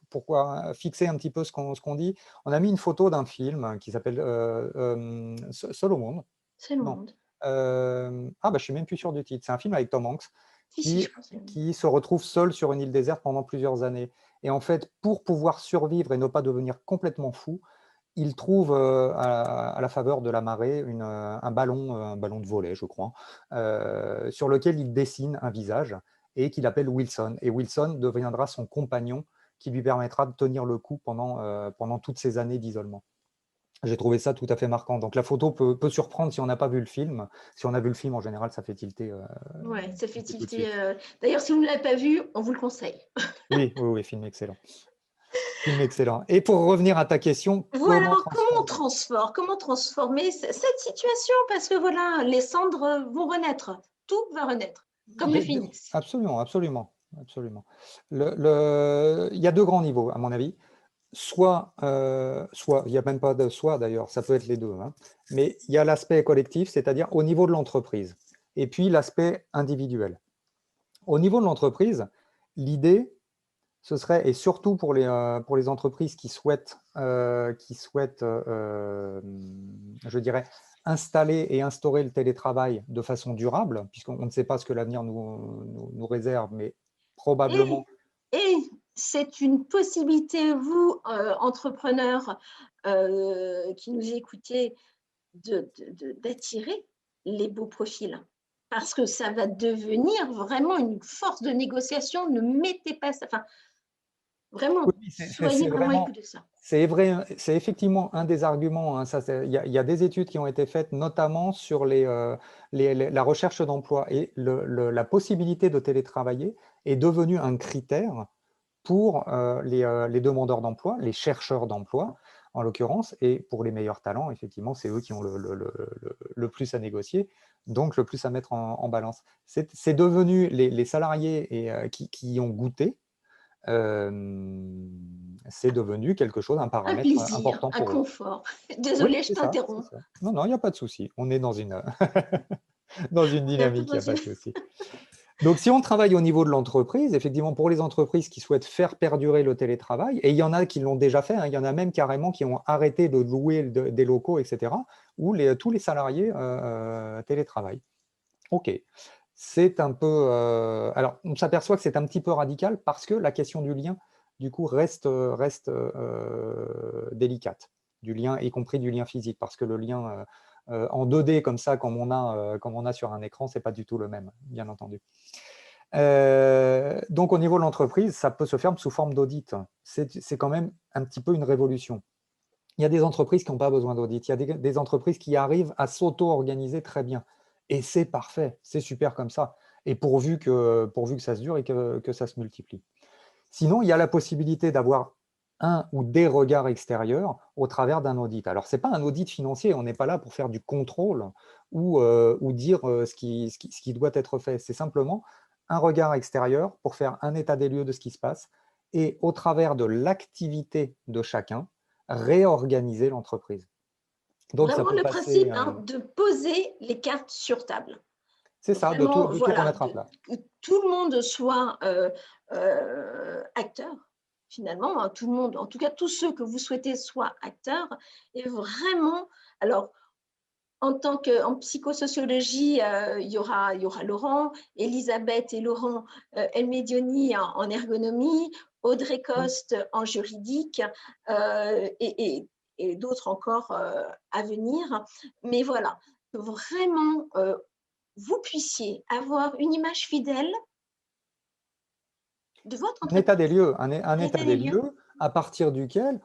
pourquoi fixer un petit peu ce qu'on dit. On a mis une photo d'un film qui s'appelle Seul au monde. C'est le Non. monde. Ah bah, je suis même plus sûr du titre. C'est un film avec Tom Hanks Si, qui, je pense. qui se retrouve seul sur une île déserte pendant plusieurs années. Et en fait, pour pouvoir survivre et ne pas devenir complètement fou, il trouve à la faveur de la marée un ballon de volley, je crois, sur lequel il dessine un visage et qu'il appelle Wilson. Et Wilson deviendra son compagnon qui lui permettra de tenir le coup pendant toutes ces années d'isolement. J'ai trouvé ça tout à fait marquant. Donc la photo peut surprendre si on n'a pas vu le film. Si on a vu le film, en général, ça fait tilter Ouais, ça fait tout de tilter. suite. D'ailleurs, si vous ne l'avez pas vu, on vous le conseille. Oui, oui, oui, film excellent. Film excellent. Et pour revenir à ta question, Voilà, comment transformer? comment transformer cette situation? Parce que voilà, les cendres vont renaître, tout va renaître, comme le phénix. Absolument, absolument, absolument. Il y a deux grands niveaux, à mon avis. Soit, il n'y a même pas de soit d'ailleurs, ça peut être les deux, hein. Mais il y a l'aspect collectif, c'est-à-dire au niveau de l'entreprise, et puis l'aspect individuel. Au niveau de l'entreprise, l'idée, ce serait, et surtout pour les entreprises qui souhaitent, je dirais, installer et instaurer le télétravail de façon durable, puisqu'on ne sait pas ce que l'avenir nous réserve, mais probablement. Et c'est une possibilité, vous, entrepreneurs qui nous écoutez, d'attirer les beaux profils. Parce que ça va devenir vraiment une force de négociation. Ne mettez pas ça. Enfin, vraiment, Oui, soyez vraiment à l'écoute de ça. c'est effectivement un des arguments, hein, ça, il y a des études qui ont été faites, notamment sur la recherche d'emploi, et la possibilité de télétravailler est devenue un critère pour les demandeurs d'emploi, les chercheurs d'emploi, en l'occurrence, et pour les meilleurs talents, effectivement, c'est eux qui ont le plus à négocier, donc le plus à mettre en balance. C'est devenu les salariés qui y ont goûté, c'est devenu quelque chose, un Un paramètre plaisir, important un pour eux. confort. Oui, Désolée, je c'est ça, c'est t'interromps. ça. Non, non, il n'y a pas de souci. On est dans une, dans une On est un peu dynamique, il dans n'y a pas une... de souci. Donc, si on travaille au niveau de l'entreprise, effectivement, pour les entreprises qui souhaitent faire perdurer le télétravail, et il y en a qui l'ont déjà fait, hein, il y en a même carrément qui ont arrêté de louer des locaux, etc., où tous les salariés télétravaillent. OK. C'est un peu. Alors, on s'aperçoit que c'est un petit peu radical parce que la question du lien, du coup, reste délicate. Du lien, y compris du lien physique, parce que le lien en 2D, comme ça, comme on a sur un écran, c'est pas du tout le même, bien entendu. Donc, au niveau de l'entreprise, ça peut se faire sous forme d'audit. C'est quand même un petit peu une révolution. Il y a des entreprises qui n'ont pas besoin d'audit. Il y a des entreprises qui arrivent à s'auto-organiser très bien. Et c'est parfait, c'est super comme ça. Et pourvu que ça se dure et que ça se multiplie. Sinon, il y a la possibilité d'avoir un ou des regards extérieurs au travers d'un audit. Alors, ce n'est pas un audit financier, on n'est pas là pour faire du contrôle ou dire ce qui doit être fait. C'est simplement un regard extérieur pour faire un état des lieux de ce qui se passe et au travers de l'activité de chacun, réorganiser l'entreprise. Donc, ça Vraiment peut le passer, principe, hein, de poser les cartes sur table. c'est ça, Vraiment, de tout voilà, remettre à plat. que tout le monde soit acteur, finalement, hein, tout le monde, en tout cas tous ceux que vous souhaitez soient acteurs, et vraiment, alors en psychosociologie, il y aura Laurent, Elisabeth et Laurent Elmedioni en ergonomie, Audrey Oui. Coste en juridique et d'autres encore à venir. Mais voilà, que vraiment vous puissiez avoir une image fidèle de votre Un état des entreprise, lieux, un un état état des des lieux. lieux à partir duquel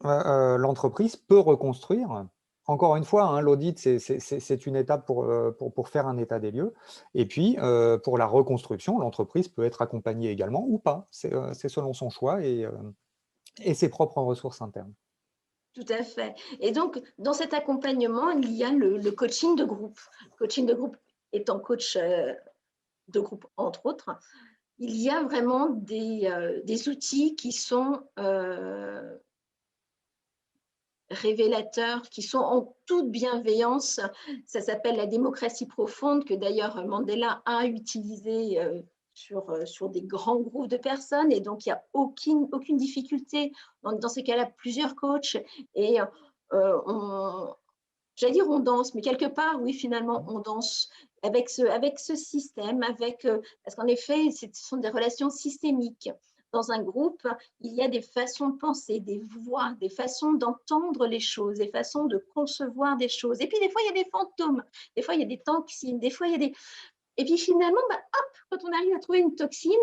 l'entreprise peut reconstruire. Encore une fois, hein, l'audit, c'est une étape pour faire un état des lieux. Et puis, pour la reconstruction, l'entreprise peut être accompagnée également ou pas. C'est selon son choix et ses propres ressources internes. Tout à fait. Et donc, dans cet accompagnement, il y a le coaching de groupe. Coaching de groupe étant coach de groupe, entre autres, il y a vraiment des outils qui sont révélateurs, qui sont en toute bienveillance. Ça s'appelle la démocratie profonde, que d'ailleurs Mandela a utilisé sur des grands groupes de personnes. Et donc, il n'y a aucune difficulté. Dans ces cas-là, plusieurs coachs. Et j'allais dire on danse, mais quelque part, oui, finalement, on danse avec ce système, parce qu'en effet, ce sont des relations systémiques. dans un groupe, il y a des façons de penser, des voix, des façons d'entendre les choses, des façons de concevoir des choses. Et puis, des fois, il y a des fantômes, des fois, il y a des toxines, des fois, il y a des… Et puis, finalement, hop, quand on arrive à trouver une toxine,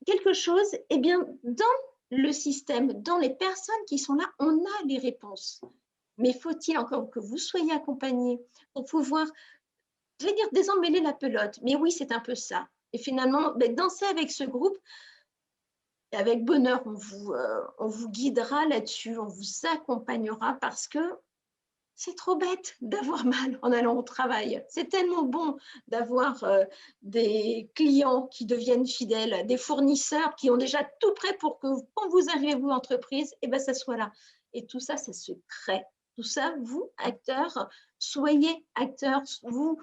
quelque chose, eh bien, dans le système, dans les personnes qui sont là, on a les réponses. Mais faut-il encore que vous soyez accompagné pour pouvoir, je vais dire, désemmêler la pelote. Mais oui, c'est un peu ça. Et finalement, danser avec ce groupe, avec bonheur, on vous guidera là-dessus, on vous accompagnera parce que c'est trop bête d'avoir mal en allant au travail. C'est tellement bon d'avoir des clients qui deviennent fidèles, des fournisseurs qui ont déjà tout prêt pour que quand vous arrivez, vous, entreprise, et ben, ça soit là. Et tout ça, ça se crée. Tout ça, vous, acteurs, soyez acteurs, vous,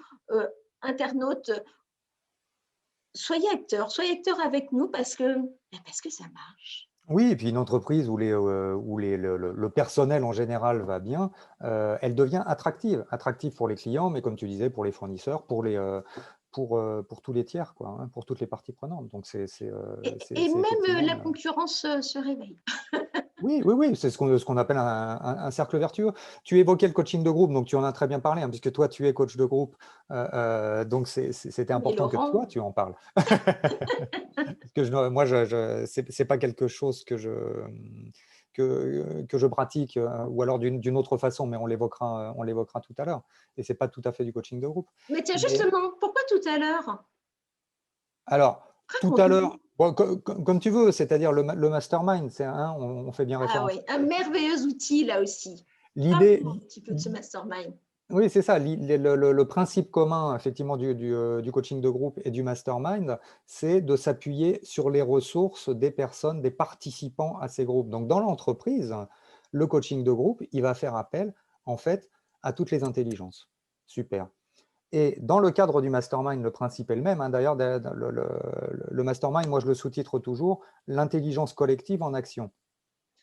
internautes, soyez acteurs avec nous parce que ça marche. Oui, et puis une entreprise où le personnel en général va bien, elle devient attractive. Attractive pour les clients, mais comme tu disais, pour les fournisseurs, pour tous les tiers, quoi, hein, pour toutes les parties prenantes. Donc, c'est Et même la effectivement… concurrence se réveille. Oui, oui, oui, c'est ce qu'on appelle un cercle vertueux. Tu évoquais le coaching de groupe, donc tu en as très bien parlé, hein, puisque toi, tu es coach de groupe. Donc, c'était Mais important que toi, Laurent, tu en parles. Parce que moi, c'est pas quelque chose que je pratique, ou alors d'une autre façon, mais on l'évoquera tout à l'heure. Et c'est pas tout à fait du coaching de groupe. mais tiens, Mais justement, pourquoi tout à l'heure? alors, tout à l'heure, Raconte-nous. bon, comme tu veux, c'est-à-dire le mastermind, on fait bien Ah référence. oui, un merveilleux outil là aussi. L'idée, Parle-moi un petit peu de ce mastermind. oui, c'est ça. Le principe commun, effectivement, du coaching de groupe et du mastermind, c'est de s'appuyer sur les ressources des personnes, des participants à ces groupes. Donc, dans l'entreprise, le coaching de groupe, il va faire appel, en fait, à toutes les intelligences. Super. Et dans le cadre du mastermind, le principe est le même, hein. D'ailleurs, le mastermind, moi, je le sous-titre toujours l'intelligence collective en action.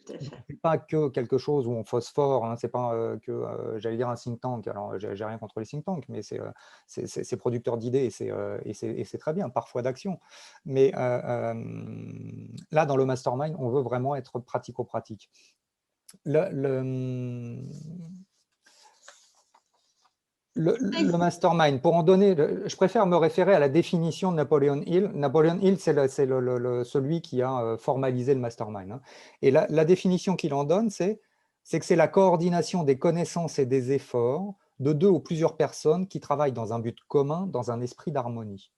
Tout à fait. C'est pas que quelque chose où on phosphore, hein, c'est pas que, j'allais dire un think tank. Alors, j'ai rien contre les think tanks, mais c'est producteur d'idées et c'est très bien, parfois d'action. Mais là, dans le mastermind, on veut vraiment être pratico-pratique. Le mastermind, pour en donner, je préfère me référer à la définition de Napoleon Hill. Napoleon Hill, c'est celui qui a formalisé le mastermind, hein. Et la définition qu'il en donne, c'est que c'est la coordination des connaissances et des efforts de deux ou plusieurs personnes qui travaillent dans un but commun, dans un esprit d'harmonie.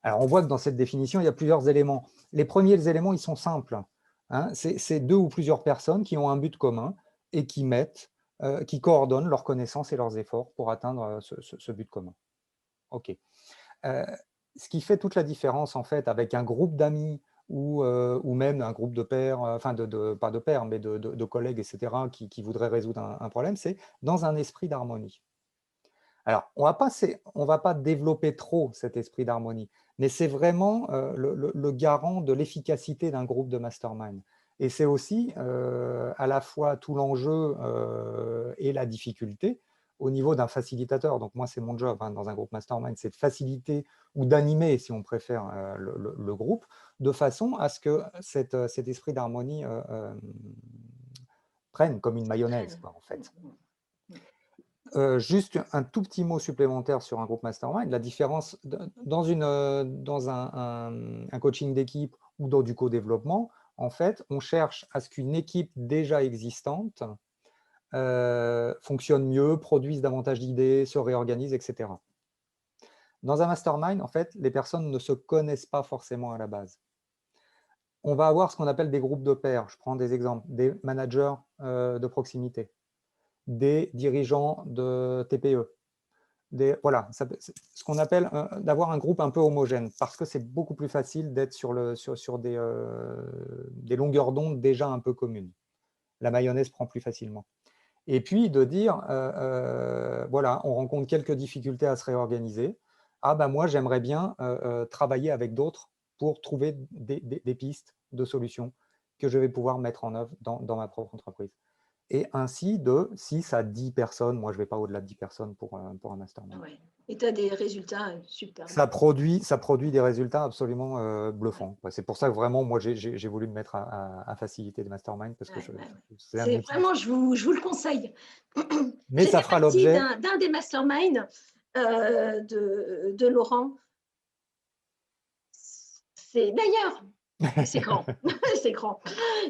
Alors, on voit que dans cette définition, il y a plusieurs éléments. Les premiers éléments, ils sont simples, hein. C'est deux ou plusieurs personnes qui ont un but commun et qui coordonnent leurs connaissances et leurs efforts pour atteindre ce but commun. OK. Ce qui fait toute la différence, en fait, avec un groupe d'amis ou même un groupe de pairs, enfin, pas de pairs, mais de collègues, etc., qui voudraient résoudre un problème, c'est dans un esprit d'harmonie. Alors, on ne va pas développer trop cet esprit d'harmonie, mais c'est vraiment le garant de l'efficacité d'un groupe de mastermind. Et c'est aussi à la fois tout l'enjeu et la difficulté au niveau d'un facilitateur. Donc moi, c'est mon job, hein, dans un groupe mastermind, c'est de faciliter ou d'animer, si on préfère, le groupe, de façon à ce que cet esprit d'harmonie prenne comme une mayonnaise, quoi, en fait. Juste un tout petit mot supplémentaire sur un groupe mastermind. La différence dans un coaching d'équipe ou dans du co-développement, en fait, on cherche à ce qu'une équipe déjà existante fonctionne mieux, produise davantage d'idées, se réorganise, etc. Dans un mastermind, en fait, les personnes ne se connaissent pas forcément à la base. On va avoir ce qu'on appelle des groupes de pairs. Je prends des exemples. Des managers de proximité, des dirigeants de TPE, voilà, ce qu'on appelle d'avoir un groupe un peu homogène, parce que c'est beaucoup plus facile d'être sur des longueurs d'onde déjà un peu communes. La mayonnaise prend plus facilement. Et puis de dire, voilà, on rencontre quelques difficultés à se réorganiser. Ah ben moi, j'aimerais bien travailler avec d'autres pour trouver des pistes de solutions que je vais pouvoir mettre en œuvre dans ma propre entreprise. et ainsi de 6 à 10 personnes. Moi, je ne vais pas au-delà de 10 personnes pour un mastermind. Ouais. Et tu as des résultats super. Ça produit des résultats absolument bluffants. Ouais. C'est pour ça que vraiment, moi, j'ai voulu me mettre à faciliter des masterminds parce que c'est un C'est outil. vraiment, je vous le conseille. Mais J'ai ça fait fera partie l'objet. d'un des masterminds de Laurent. C'est d'ailleurs, c'est grand, c'est grand.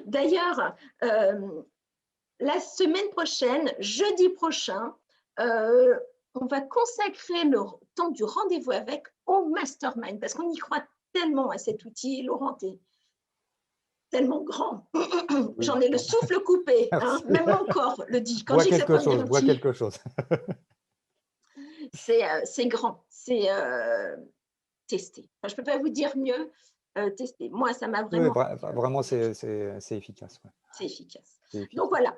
D'ailleurs, la semaine prochaine, jeudi prochain, on va consacrer le temps du rendez-vous avec au mastermind parce qu'on y croit tellement à cet outil. Laurent, t'es tellement grand. Oui. J'en ai le souffle coupé, hein, Merci. même mon corps le dit. Quand Bois je dis que ça quelque peut venir chose, un bois petit, quelque chose. c'est grand, c'est testé. Enfin, je ne peux pas vous dire mieux, testé. Moi, ça m'a Oui, vraiment. vraiment, c'est efficace. Ouais. C'est efficace. C'est efficace. Donc voilà,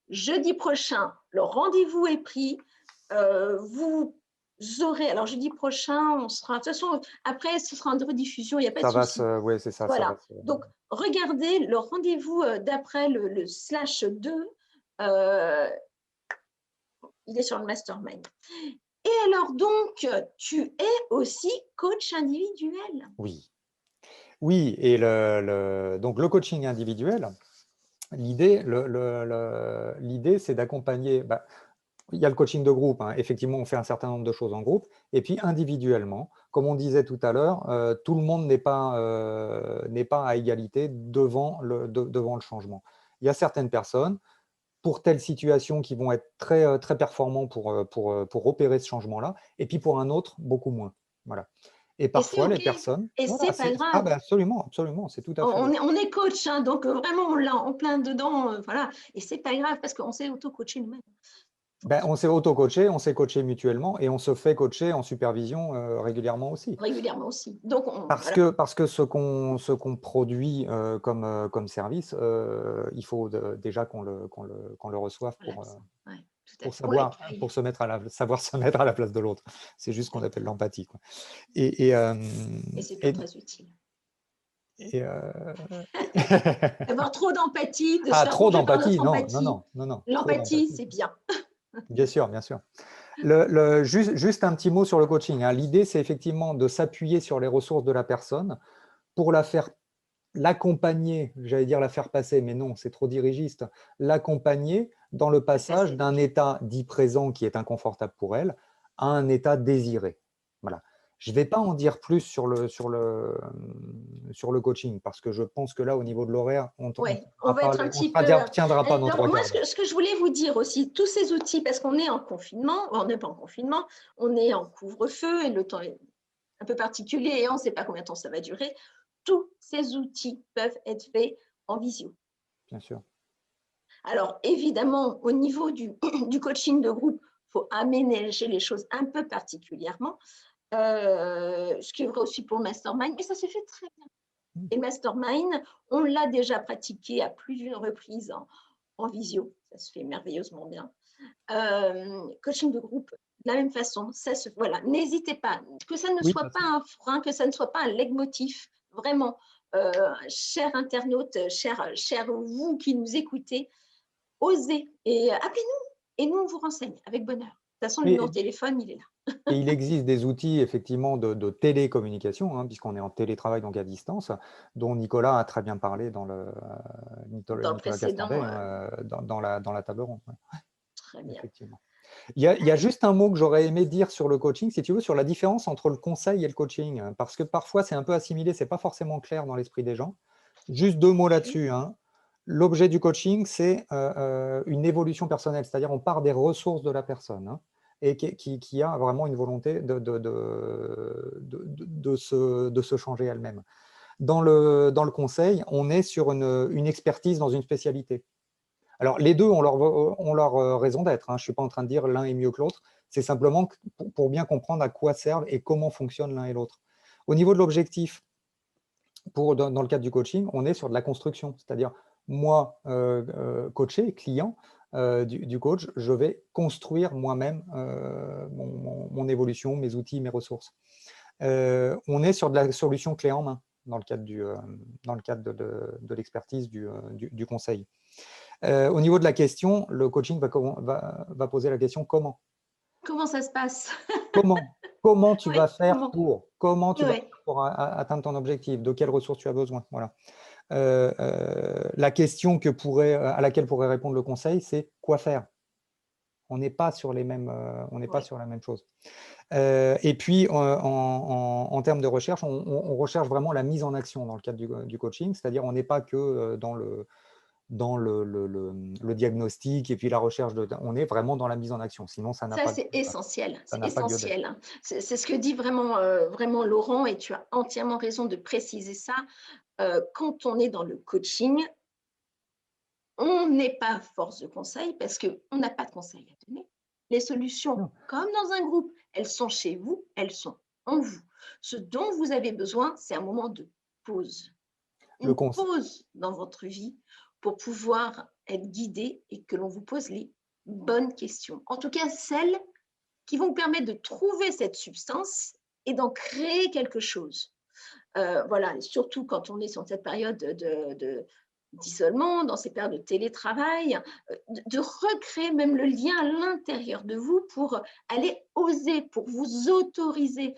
jeudi prochain, le rendez-vous est pris. Vous aurez, alors jeudi prochain, on sera, de toute façon, après, ce sera en rediffusion, il n'y a pas de souci. Oui, c'est ça. Voilà. Ça va Donc, regardez le rendez-vous d'après le /2. Il est sur le mastermind. Et alors donc, tu es aussi coach individuel. Oui. Oui, et donc le coaching individuel, l'idée, c'est d'accompagner. Il y a le coaching de groupe, hein. Effectivement, on fait un certain nombre de choses en groupe. Et puis individuellement, comme on disait tout à l'heure, tout le monde n'est pas à égalité devant le changement. Il y a certaines personnes, pour telle situation, qui vont être très performants pour opérer ce changement-là, et puis pour un autre, beaucoup moins. Voilà. Et Et c'est parfois, les OK. personnes… Et Voilà, c'est pas ah grave. ben absolument, absolument, c'est tout à fait. On est coach, hein, donc vraiment, on l'a en plein dedans. Voilà. Et c'est pas grave parce qu'on s'est auto-coaché nous-mêmes. On s'est auto-coaché, on s'est coaché mutuellement et on se fait coacher en supervision régulièrement aussi. Régulièrement aussi. Donc, Parce voilà. que ce qu'on produit comme service, il faut déjà qu'on le reçoive Ouais, tout à pour fait. Qu'on savoir, l'accueille. savoir se mettre à la place de l'autre. C'est juste ce qu'on appelle l'empathie, quoi. Et, Et c'est pas et, très utile. et, D'avoir trop d'empathie, de se Ah, faire trop bouffer par notre d'empathie, non, non, empathie. non, non, non, trop L'empathie, d'empathie. c'est bien. Bien sûr, bien sûr. Juste un petit mot sur le coaching, hein. L'idée, c'est effectivement de s'appuyer sur les ressources de la personne pour l'accompagner, j'allais dire la faire passer, mais non, c'est trop dirigiste, l'accompagner dans le passage d'un état dit présent qui est inconfortable pour elle à un état désiré. Voilà. Je ne vais pas en dire plus sur le coaching parce que je pense que là, au niveau de l'horaire, on On va être un petit peu. ne tiendra pas nos Alors, 3 moi, quarts d'heure. ce que je voulais vous dire aussi, tous ces outils, parce qu'on est en confinement, on n'est pas en confinement, on est en couvre-feu et le temps est un peu particulier et on ne sait pas combien de temps ça va durer. Tous ces outils peuvent être faits en visio. Bien sûr. Alors, évidemment, au niveau du coaching de groupe, il faut aménager les choses un peu particulièrement, ce qui est vrai aussi pour le mastermind, mais ça se fait très bien. Et le mastermind, on l'a déjà pratiqué à plusieurs reprises en visio, ça se fait merveilleusement bien. Coaching de groupe, de la même façon, voilà, n'hésitez pas, que ça ne soit pas un frein, que ça ne soit pas un leitmotiv, vraiment, chers internautes, chers vous qui nous écoutez, osez et appelez-nous et nous on vous renseigne avec bonheur. De toute façon, le numéro de téléphone, il est là. Et il existe des outils effectivement de télécommunication, hein, puisqu'on est en télétravail, donc à distance, dont Nicolas a très bien parlé dans le Dans le Nicolas précédent. Castondet, dans la table ronde. Ouais. Très bien. Effectivement. Il y a juste un mot que j'aurais aimé dire sur le coaching, si tu veux, sur la différence entre le conseil et le coaching, hein, parce que parfois c'est un peu assimilé, c'est pas forcément clair dans l'esprit des gens. Juste 2 mots là-dessus, hein. L'objet du coaching, c'est une évolution personnelle, c'est-à-dire on part des ressources de la personne, hein, et qui a vraiment une volonté de se changer elle-même. Dans le conseil, on est sur une expertise dans une spécialité. Alors, les deux ont leur raison d'être, hein. Je ne suis pas en train de dire l'un est mieux que l'autre. C'est simplement pour bien comprendre à quoi servent et comment fonctionnent l'un et l'autre. Au niveau de l'objectif, dans le cadre du coaching, on est sur de la construction. C'est-à-dire, moi, coaché, client du coach, je vais construire moi-même mon évolution, mes outils, mes ressources. On est sur de la solution clé en main dans le cadre de l'expertise du conseil. Au niveau de la question, le coaching va poser la question comment? Comment ça se passe? Comment tu Oui, vas faire comment? Oui, pour atteindre ton objectif? De quelles ressources tu as besoin? Voilà. La question à laquelle pourrait répondre le conseil, c'est quoi faire? On n'est pas sur les mêmes, on n'est pas oui. sur la même chose. Et puis, en termes de recherche, on recherche vraiment la mise en action dans le cadre du coaching, c'est-à-dire on n'est pas que dans le diagnostic et puis la recherche on est vraiment dans la mise en action, sinon ça n'a Ça, pas c'est essentiel, ça c'est n'a pas lieu d'être. essentiel, hein. C'est ce que dit vraiment, vraiment Laurent, et tu as entièrement raison de préciser ça. Quand on est dans le coaching, on n'est pas force de conseil parce qu'on n'a pas de conseils à donner. Les solutions, Non, comme dans un groupe, elles sont chez vous, elles sont en vous. Ce dont vous avez besoin, c'est un moment de pause. le Une conseil. pause dans votre vie pour pouvoir être guidé et que l'on vous pose les bonnes questions. En tout cas, celles qui vont vous permettre de trouver cette substance et d'en créer quelque chose. Voilà, et surtout quand on est sur cette période d'isolement, dans ces périodes de télétravail, de recréer même le lien à l'intérieur de vous pour aller oser, pour vous autoriser.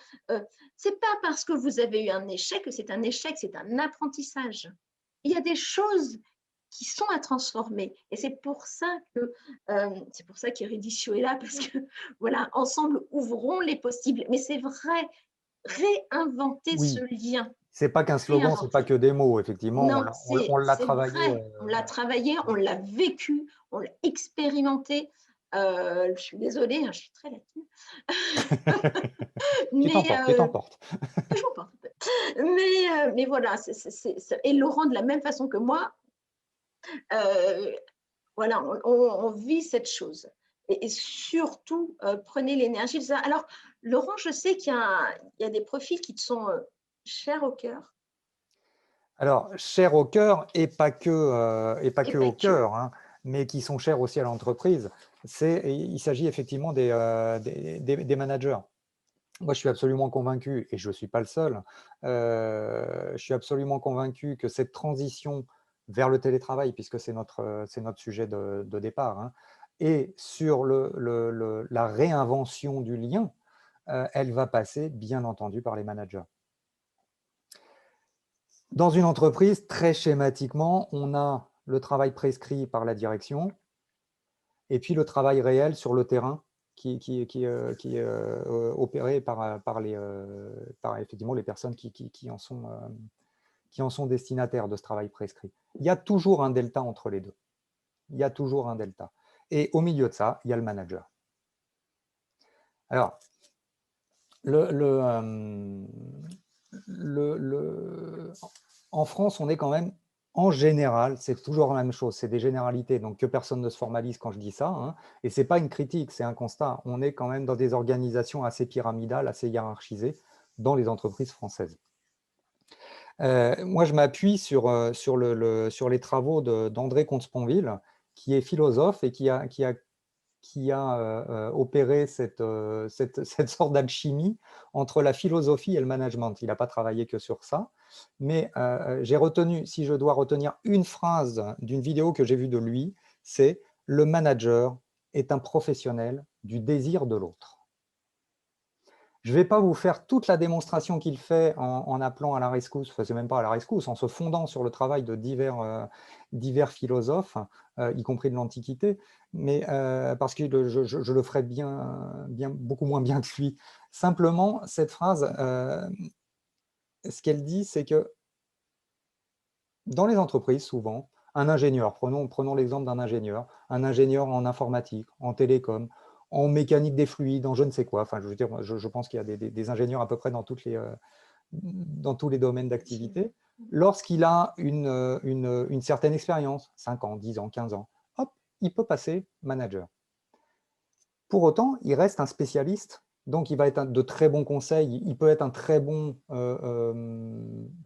C'est pas parce que vous avez eu un échec que c'est un échec, c'est un apprentissage. Il y a des choses qui sont à transformer. Et c'est pour ça qu'Erudicio est là, parce que voilà, ensemble, ouvrons les possibles. Mais c'est vrai, réinventer ce Oui, lien, c'est pas qu'un slogan, c'est pas réinventer. que des mots, effectivement, Non, on l'a c'est travaillé. vrai. On l'a travaillé, on l'a vécu, on l'a expérimenté. Je suis désolée, hein, je suis très latine. Mais Tu t'emportes. je m'en porte un peu. Mais voilà, et Laurent, de la même façon que moi, euh, voilà, on vit cette chose. Et surtout, prenez l'énergie de ça. Alors, Laurent, je sais qu'il y a des profils qui te sont chers au cœur, Alors, cher au cœur et pas et que pas au que. cœur, hein, mais qui sont chers aussi à l'entreprise. Il s'agit effectivement des managers. Moi, je suis absolument convaincu, et je ne suis pas le seul, je suis absolument convaincu que cette transition vers le télétravail, puisque c'est notre sujet de départ, hein, et sur la réinvention du lien, elle va passer, bien entendu, par les managers. Dans une entreprise, très schématiquement, on a le travail prescrit par la direction et puis le travail réel sur le terrain qui est opéré par effectivement les personnes qui en sont destinataires de ce travail prescrit. Il y a toujours un delta entre les deux. Il y a toujours un delta. Et au milieu de ça, il y a le manager. Alors, en France, on est quand même, en général, c'est toujours la même chose, c'est des généralités, donc que personne ne se formalise quand je dis ça, hein, et ce n'est pas une critique, c'est un constat. On est quand même dans des organisations assez pyramidales, assez hiérarchisées dans les entreprises françaises. Moi, je m'appuie sur les travaux d'André Comte-Sponville, qui est philosophe et qui a opéré cette sorte d'alchimie entre la philosophie et le management. Il n'a pas travaillé que sur ça, mais j'ai retenu, si je dois retenir une phrase d'une vidéo que j'ai vue de lui, c'est « Le manager est un professionnel du désir de l'autre ». Je ne vais pas vous faire toute la démonstration qu'il fait en appelant à la rescousse, enfin, c'est même pas à la rescousse, en se fondant sur le travail de divers philosophes, y compris de l'Antiquité, mais parce que je le ferai beaucoup moins bien que lui. Simplement, cette phrase, ce qu'elle dit, c'est que dans les entreprises, souvent, un ingénieur, prenons l'exemple d'un ingénieur, un ingénieur en informatique, en télécom, en mécanique des fluides, en je ne sais quoi. Enfin, je veux dire, je pense qu'il y a des ingénieurs à peu près dans tous les domaines d'activité. Lorsqu'il a une certaine expérience, 5 ans, 10 ans, 15 ans, hop, il peut passer manager. Pour autant, il reste un spécialiste, donc il va être de très bons conseils, il peut être un très bon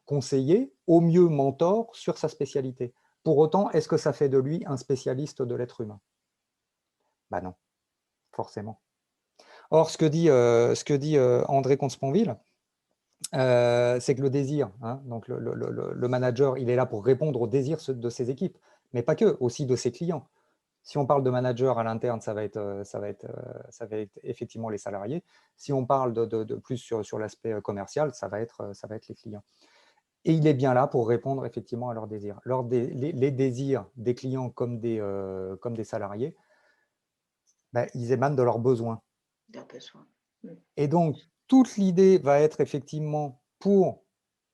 conseiller, au mieux mentor sur sa spécialité. Pour autant, est-ce que ça fait de lui un spécialiste de l'être humain? Ben non, forcément. Or, ce que dit André Comte-Sponville, c'est que le désir, hein, donc le manager, il est là pour répondre aux désirs de ses équipes. mais pas que, aussi de ses clients. Si on parle de manager à l'interne, ça va être effectivement les salariés. Si on parle de plus sur l'aspect commercial, ça va être les clients. Et il est bien là pour répondre effectivement à leurs désirs. Les désirs des clients comme des salariés, ben, ils émanent de leurs besoins. Et donc, toute l'idée va être effectivement pour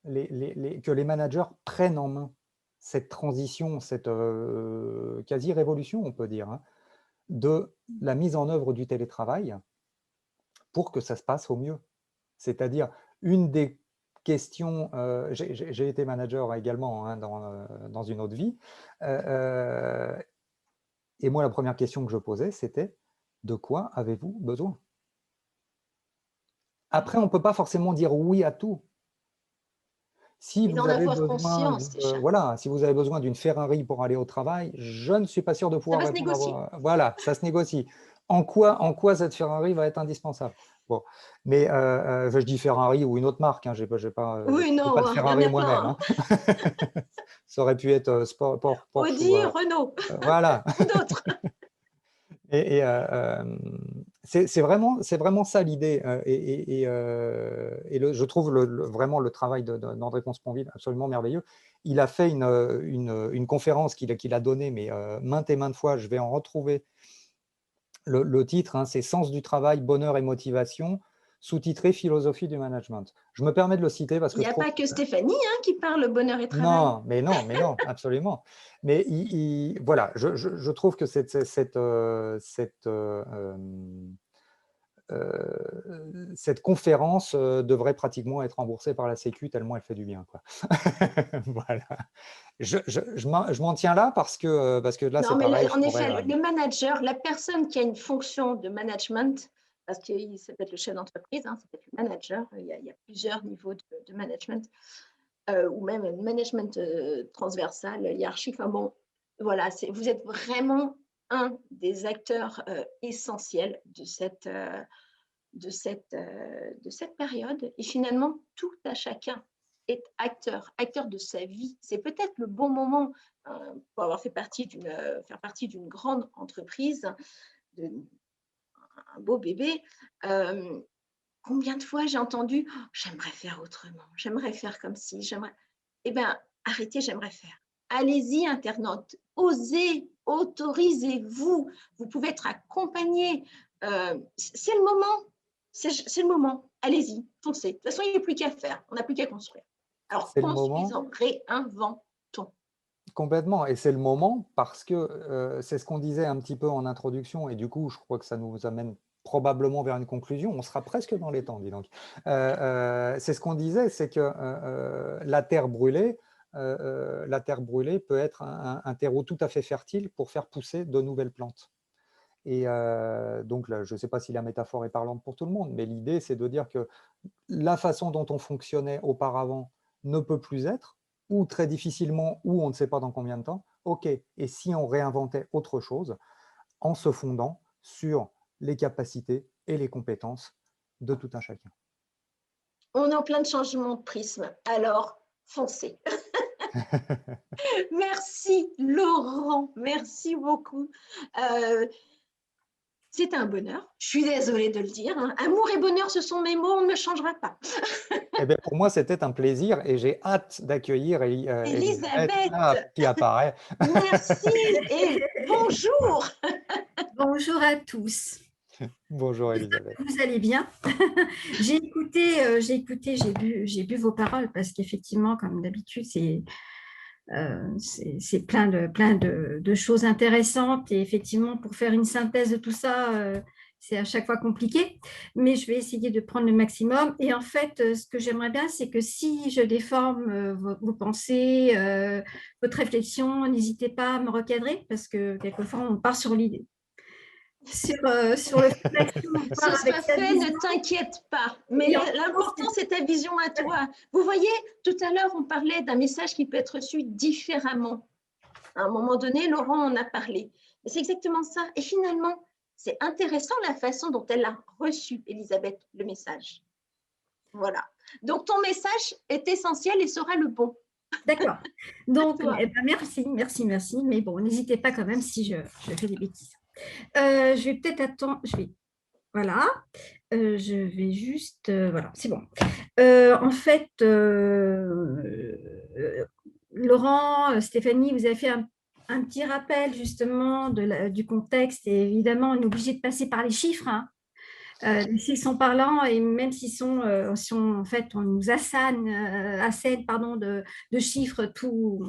que les managers prennent en main cette transition, cette quasi-révolution, on peut dire, hein, de la mise en œuvre du télétravail pour que ça se passe au mieux. C'est-à-dire, une des questions, j'ai été manager également hein, dans une autre vie, et moi, la première question que je posais, c'était « De quoi avez-vous besoin ?» Après, on ne peut pas forcément dire oui à tout. Si Et vous d'en avez avoir besoin conscience déjà. voilà, si vous avez besoin d'une Ferrari pour aller au travail, je ne suis pas sûr de Ça pouvoir va se répondre négocier. voilà, ça se négocie. En quoi cette Ferrari va être indispensable? Bon, mais je dis Ferrari ou une autre marque, hein, j'ai pas Oui, pas non, de il y en Ferrari a moi-même, plein. hein. Ça aurait pu être Porsche ou Audi, Renault voilà. ou d'autres. Et c'est vraiment ça l'idée. Je trouve vraiment le travail d'André Consponville absolument merveilleux. Il a fait une conférence qu'il a donnée, mais maintes et maintes fois, je vais en retrouver le titre, hein, c'est Sens du travail, bonheur et motivation, sous-titré Philosophie du management. Je me permets de le citer parce Il que n'y je a trouve pas que Stéphanie hein, qui parle bonheur et travail. non, mais non, absolument. Mais voilà, je trouve que cette conférence devrait pratiquement être remboursée par la Sécu tellement elle fait du bien, quoi. Voilà. Je m'en tiens là parce que là, Non, c'est mais pareil, je en pourrais… effet, le manager, la personne qui a une fonction de management, parce que ça peut être le chef d'entreprise, hein, ça peut être le manager, il y a plusieurs niveaux de management, ou même un management transversal, hiérarchique. Enfin bon, voilà, vous êtes vraiment un des acteurs essentiels de cette période. Et finalement, tout à chacun est acteur de sa vie. C'est peut-être le bon moment pour avoir faire partie d'une grande entreprise, un beau bébé. Combien de fois j'ai entendu oh, « j'aimerais faire autrement, j'aimerais faire comme ci, j'aimerais… » Eh bien, arrêtez, j'aimerais faire. Allez-y, internautes, osez, autorisez-vous. Vous pouvez être accompagné. C'est le moment. C'est le moment. Allez-y, foncez. De toute façon, il n'y a plus qu'à faire. On n'a plus qu'à construire. Alors, C'est le moment. construisons, réinventons. Complètement, et c'est le moment parce que c'est ce qu'on disait un petit peu en introduction, et du coup, je crois que ça nous amène probablement vers une conclusion. On sera presque dans les temps, dis donc. C'est ce qu'on disait, c'est que la terre brûlée peut être un terreau tout à fait fertile pour faire pousser de nouvelles plantes. Et donc, là, je ne sais pas si la métaphore est parlante pour tout le monde, mais l'idée, c'est de dire que la façon dont on fonctionnait auparavant ne peut plus être, ou très difficilement, ou on ne sait pas dans combien de temps. OK, et si on réinventait autre chose en se fondant sur les capacités et les compétences de tout un chacun. On est en plein de changements de prisme. Alors, foncez. Merci Laurent, merci beaucoup. C'est un bonheur, je suis désolée de le dire. Hein. Amour et bonheur, ce sont mes mots, on ne changera pas. Eh bien, pour moi, c'était un plaisir et j'ai hâte d'accueillir Elisabeth Elisabeth, qui apparaît. merci et bonjour. Bonjour à tous. Bonjour Elisabeth. Vous allez bien? J'ai écouté, j'ai bu vos paroles parce qu'effectivement, comme d'habitude, c'est plein de choses intéressantes et effectivement, pour faire une synthèse de tout ça, c'est à chaque fois compliqué, mais je vais essayer de prendre le maximum. Et en fait, ce que j'aimerais bien, c'est que si je déforme vos pensées, votre réflexion, n'hésitez pas à me recadrer parce que quelquefois, on part sur l'idée. Sur le fait Ce sera fait, ne t'inquiète pas. Mais l'important, c'est ta vision à toi. Vous voyez, tout à l'heure, on parlait d'un message qui peut être reçu différemment. À un moment donné, Laurent en a parlé. Et c'est exactement ça. Et finalement, c'est intéressant la façon dont elle a reçu, Elisabeth, le message. Voilà. Donc, ton message est essentiel et sera le bon. D'accord. Donc, Toi. merci, merci, merci. Mais bon, n'hésitez pas quand même si je fais des bêtises. Je vais peut-être attendre. Voilà. Je vais juste. Voilà, c'est bon. En fait, Laurent, Stéphanie, vous avez fait un petit rappel justement du contexte. Et évidemment, on est obligé de passer par les chiffres, hein. Les chiffres sont parlants et même en fait, on nous assène pardon, de chiffres tous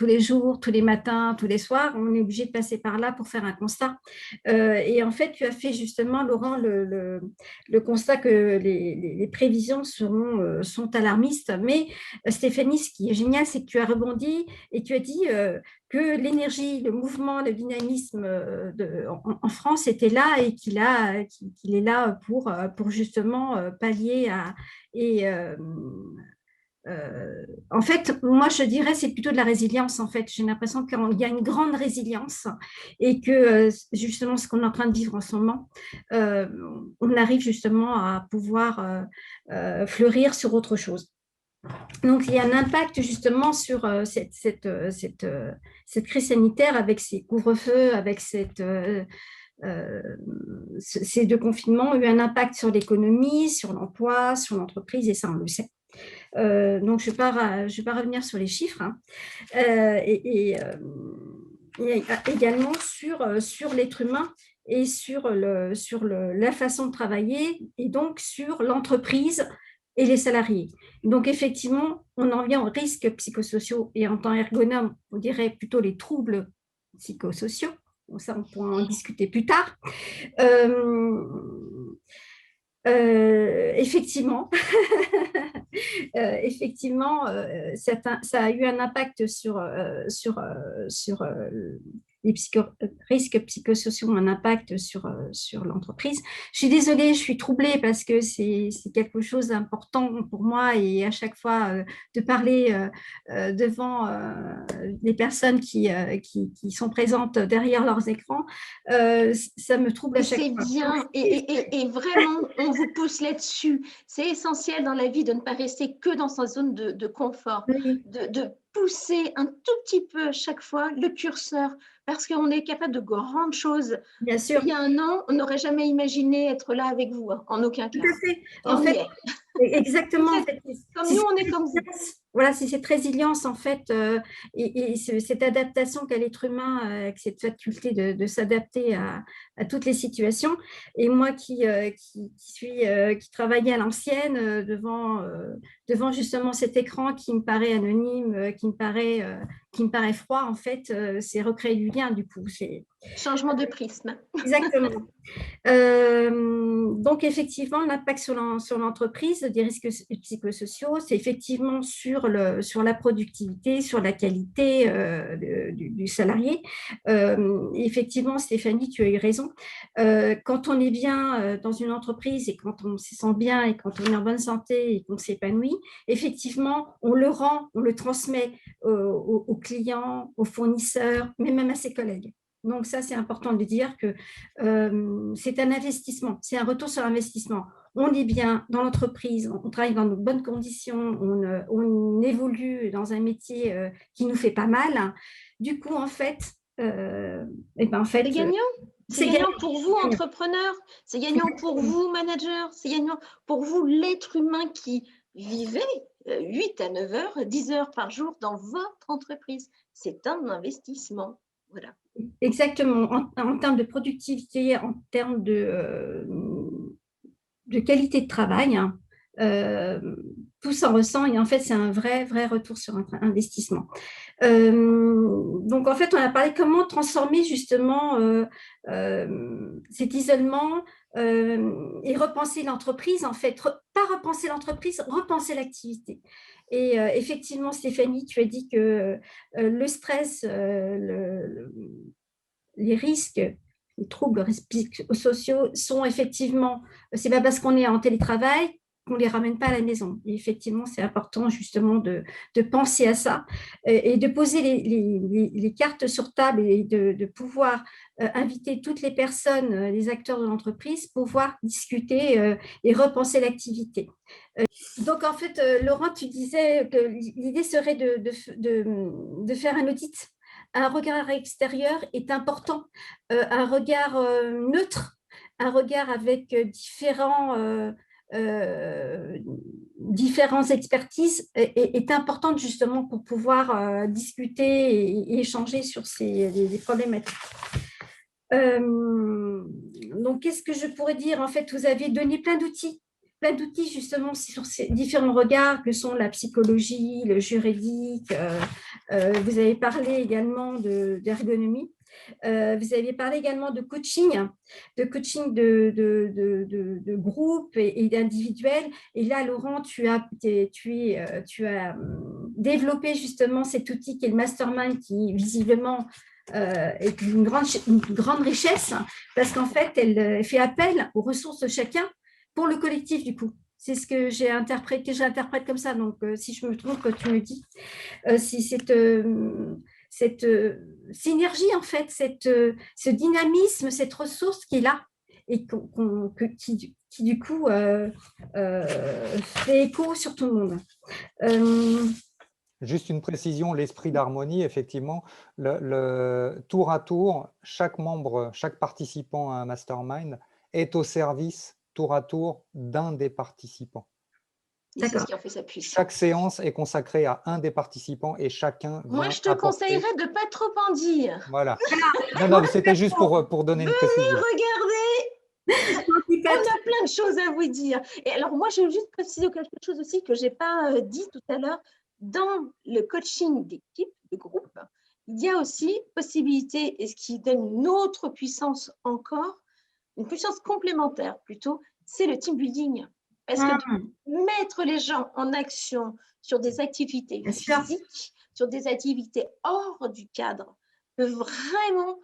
les jours, tous les matins, tous les soirs, on est obligé de passer par là pour faire un constat. Et en fait, tu as fait justement, Laurent, le constat que les prévisions sont alarmistes. Mais Stéphanie, ce qui est génial, c'est que tu as rebondi et tu as dit que l'énergie, le mouvement, le dynamisme en France était là et qu'il est là pour justement pallier à... Et, en fait, moi, je dirais c'est plutôt de la résilience. En fait, j'ai l'impression qu'il y a une grande résilience et que justement, ce qu'on est en train de vivre en ce moment, euh, on arrive justement à pouvoir fleurir sur autre chose. Donc, il y a un impact justement sur cette crise sanitaire avec ces couvre-feux, avec ces deux confinements, ont eu un impact sur l'économie, sur l'emploi, sur l'entreprise, et ça, on le sait. Donc, je vais pas revenir sur les chiffres, hein. Et également sur l'être humain et sur la façon de travailler et donc sur l'entreprise et les salariés. Donc, effectivement, on en vient aux risques psychosociaux et en tant qu'ergonome, on dirait plutôt les troubles psychosociaux. Bon, ça, on pourra en discuter plus tard. Effectivement, effectivement, ça a eu un impact sur les risques psychosociaux, ont un impact sur l'entreprise. Je suis désolée, je suis troublée parce que c'est quelque chose d'important pour moi et à chaque fois de parler devant les personnes qui sont présentes derrière leurs écrans, ça me trouble à chaque C'est fois. bien et vraiment, on vous pousse là-dessus. C'est essentiel dans la vie de ne pas rester que dans sa zone de confort, Oui, de pousser un tout petit peu à chaque fois le curseur parce qu'on est capable de grandes choses. bien sûr. Il y a un an, on n'aurait jamais imaginé être là avec vous, hein, en aucun Tout cas. à fait. Et En on y fait, est. exactement. En fait, Comme nous, on est comme vous. voilà, c'est cette résilience en fait et cette adaptation qu'a l'être humain avec cette faculté de s'adapter à toutes les situations. Et moi qui travaillais à l'ancienne devant justement cet écran qui me paraît anonyme, qui me paraît froid, en fait, c'est recréer du lien du coup. C'est Changement de prisme. exactement. Donc, effectivement, l'impact sur l'entreprise des risques psychosociaux, c'est effectivement sur la productivité, sur la qualité du salarié. Effectivement, Stéphanie, tu as eu raison. Quand on est bien dans une entreprise et quand on se sent bien et quand on est en bonne santé et qu'on s'épanouit, effectivement, on le transmet aux clients, aux fournisseurs, mais même à ses collègues. Donc ça, c'est important de dire que c'est un investissement, c'est un retour sur investissement. On est bien dans l'entreprise, on travaille dans de bonnes conditions, on évolue dans un métier qui nous fait pas mal. Du coup, en fait, C'est gagnant. C'est c'est gagnant pour vous, gagnant. entrepreneur. C'est gagnant pour vous, manager. C'est gagnant pour vous, l'être humain qui vivait 8 à 9 heures, 10 heures par jour dans votre entreprise. C'est un investissement. Voilà. Exactement. En termes de productivité, en termes de qualité de travail, hein, tout s'en ressent et en fait, c'est un vrai retour sur investissement. Donc, en fait, on a parlé comment transformer justement cet isolement et repenser l'entreprise, en fait, pas repenser l'entreprise, repenser l'activité. Et effectivement, Stéphanie, tu as dit que le stress, les risques, les troubles psychosociaux sont effectivement, c'est pas parce qu'on est en télétravail qu'on ne les ramène pas à la maison. Et effectivement, c'est important justement de penser à ça et de poser les cartes sur table et de pouvoir inviter toutes les personnes, les acteurs de l'entreprise, pour pouvoir discuter et repenser l'activité. Donc, en fait, Laurent, tu disais que l'idée serait de faire un audit. Un regard extérieur est important, un regard neutre, un regard avec différentes expertises est importante justement pour pouvoir discuter et échanger sur les problématiques. Donc, qu'est-ce que je pourrais dire? En fait, vous avez donné plein d'outils justement sur ces différents regards que sont la psychologie, le juridique. Vous avez parlé également d'ergonomie. Vous avez parlé également de coaching de groupe et d'individuel. Et là, Laurent, tu as développé justement cet outil qui est le mastermind, qui visiblement est une grande richesse, parce qu'en fait, elle fait appel aux ressources de chacun pour le collectif, du coup. C'est ce que j'interprète comme ça. Donc, si je me trompe, tu me dis. Si cette synergie, en fait, ce dynamisme, cette ressource qui est là et qui du coup, fait écho sur tout le monde. Juste une précision, l'esprit d'harmonie, effectivement, tour à tour, chaque membre, chaque participant à un mastermind est au service, tour à tour, d'un des participants. Et c'est ce qui en fait sa puissance. Chaque séance est consacrée à un des participants et chacun Moi, je te conseillerais de ne pas trop en dire. Voilà. Non, c'était juste pour donner une précision. Regardez, on a plein de choses à vous dire. Et alors, moi, je veux juste préciser quelque chose aussi que je n'ai pas dit tout à l'heure. Dans le coaching d'équipe, de groupe, il y a aussi possibilité, et ce qui donne une autre puissance encore, une puissance complémentaire plutôt, c'est le team building. Parce que de mettre les gens en action sur des activités physiques, sur des activités hors du cadre, peut vraiment,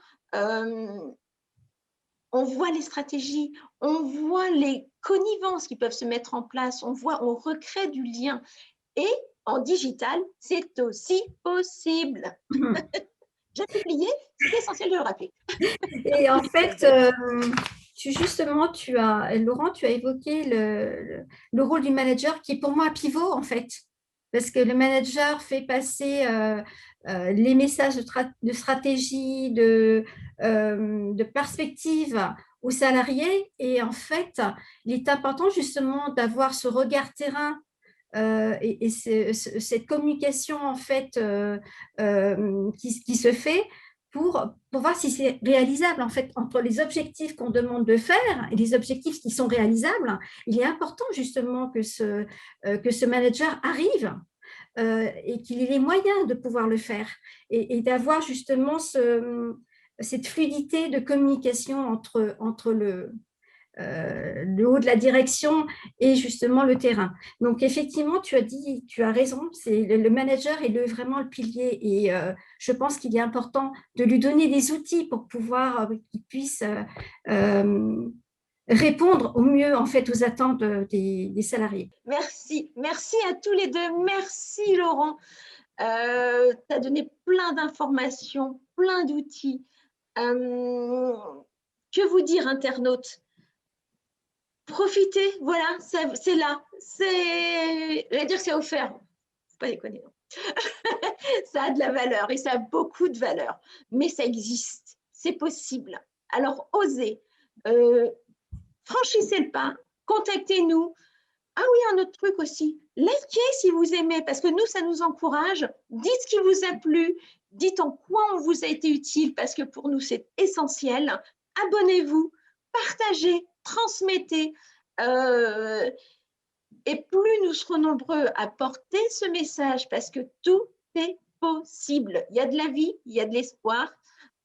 on voit les stratégies, on voit les connivences qui peuvent se mettre en place, on recrée du lien. Et en digital, c'est aussi possible. J'ai oublié, c'est essentiel de le rappeler. Et en fait, Laurent, tu as évoqué le rôle du manager qui est pour moi un pivot, en fait. Parce que le manager fait passer les messages de stratégie, de perspective aux salariés. Et en fait, il est important justement d'avoir ce regard terrain et cette communication en fait qui se fait pour voir si c'est réalisable en fait entre les objectifs qu'on demande de faire et les objectifs qui sont réalisables. Il est important justement que ce manager arrive et qu'il ait les moyens de pouvoir le faire et d'avoir justement cette fluidité de communication entre le haut de la direction et justement le terrain. Donc, effectivement, tu as raison, c'est le manager est vraiment le pilier et je pense qu'il est important de lui donner des outils pour pouvoir qu'il puisse répondre au mieux en fait aux attentes des salariés. Merci à tous les deux. Merci Laurent. Tu as donné plein d'informations, plein d'outils. Que vous dire, internautes? Profitez, voilà, c'est là. J'allais dire que c'est offert. Faut pas déconner. Ça a de la valeur et ça a beaucoup de valeur. Mais ça existe, c'est possible. Alors, osez, franchissez le pas, contactez-nous. Ah oui, un autre truc aussi, likez si vous aimez, parce que nous, ça nous encourage. Dites ce qui vous a plu, dites en quoi on vous a été utile, parce que pour nous, c'est essentiel. Abonnez-vous, partagez, transmettez. Et plus nous serons nombreux à porter ce message, parce que tout est possible. Il y a de la vie, il y a de l'espoir.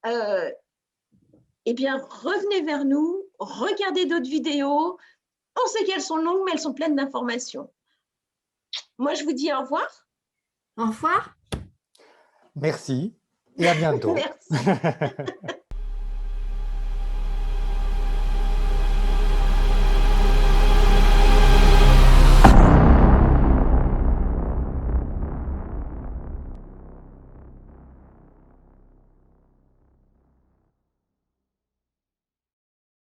Eh bien, revenez vers nous, regardez d'autres vidéos. On sait qu'elles sont longues, mais elles sont pleines d'informations. Moi, je vous dis au revoir. Au revoir. Merci et à bientôt. Merci.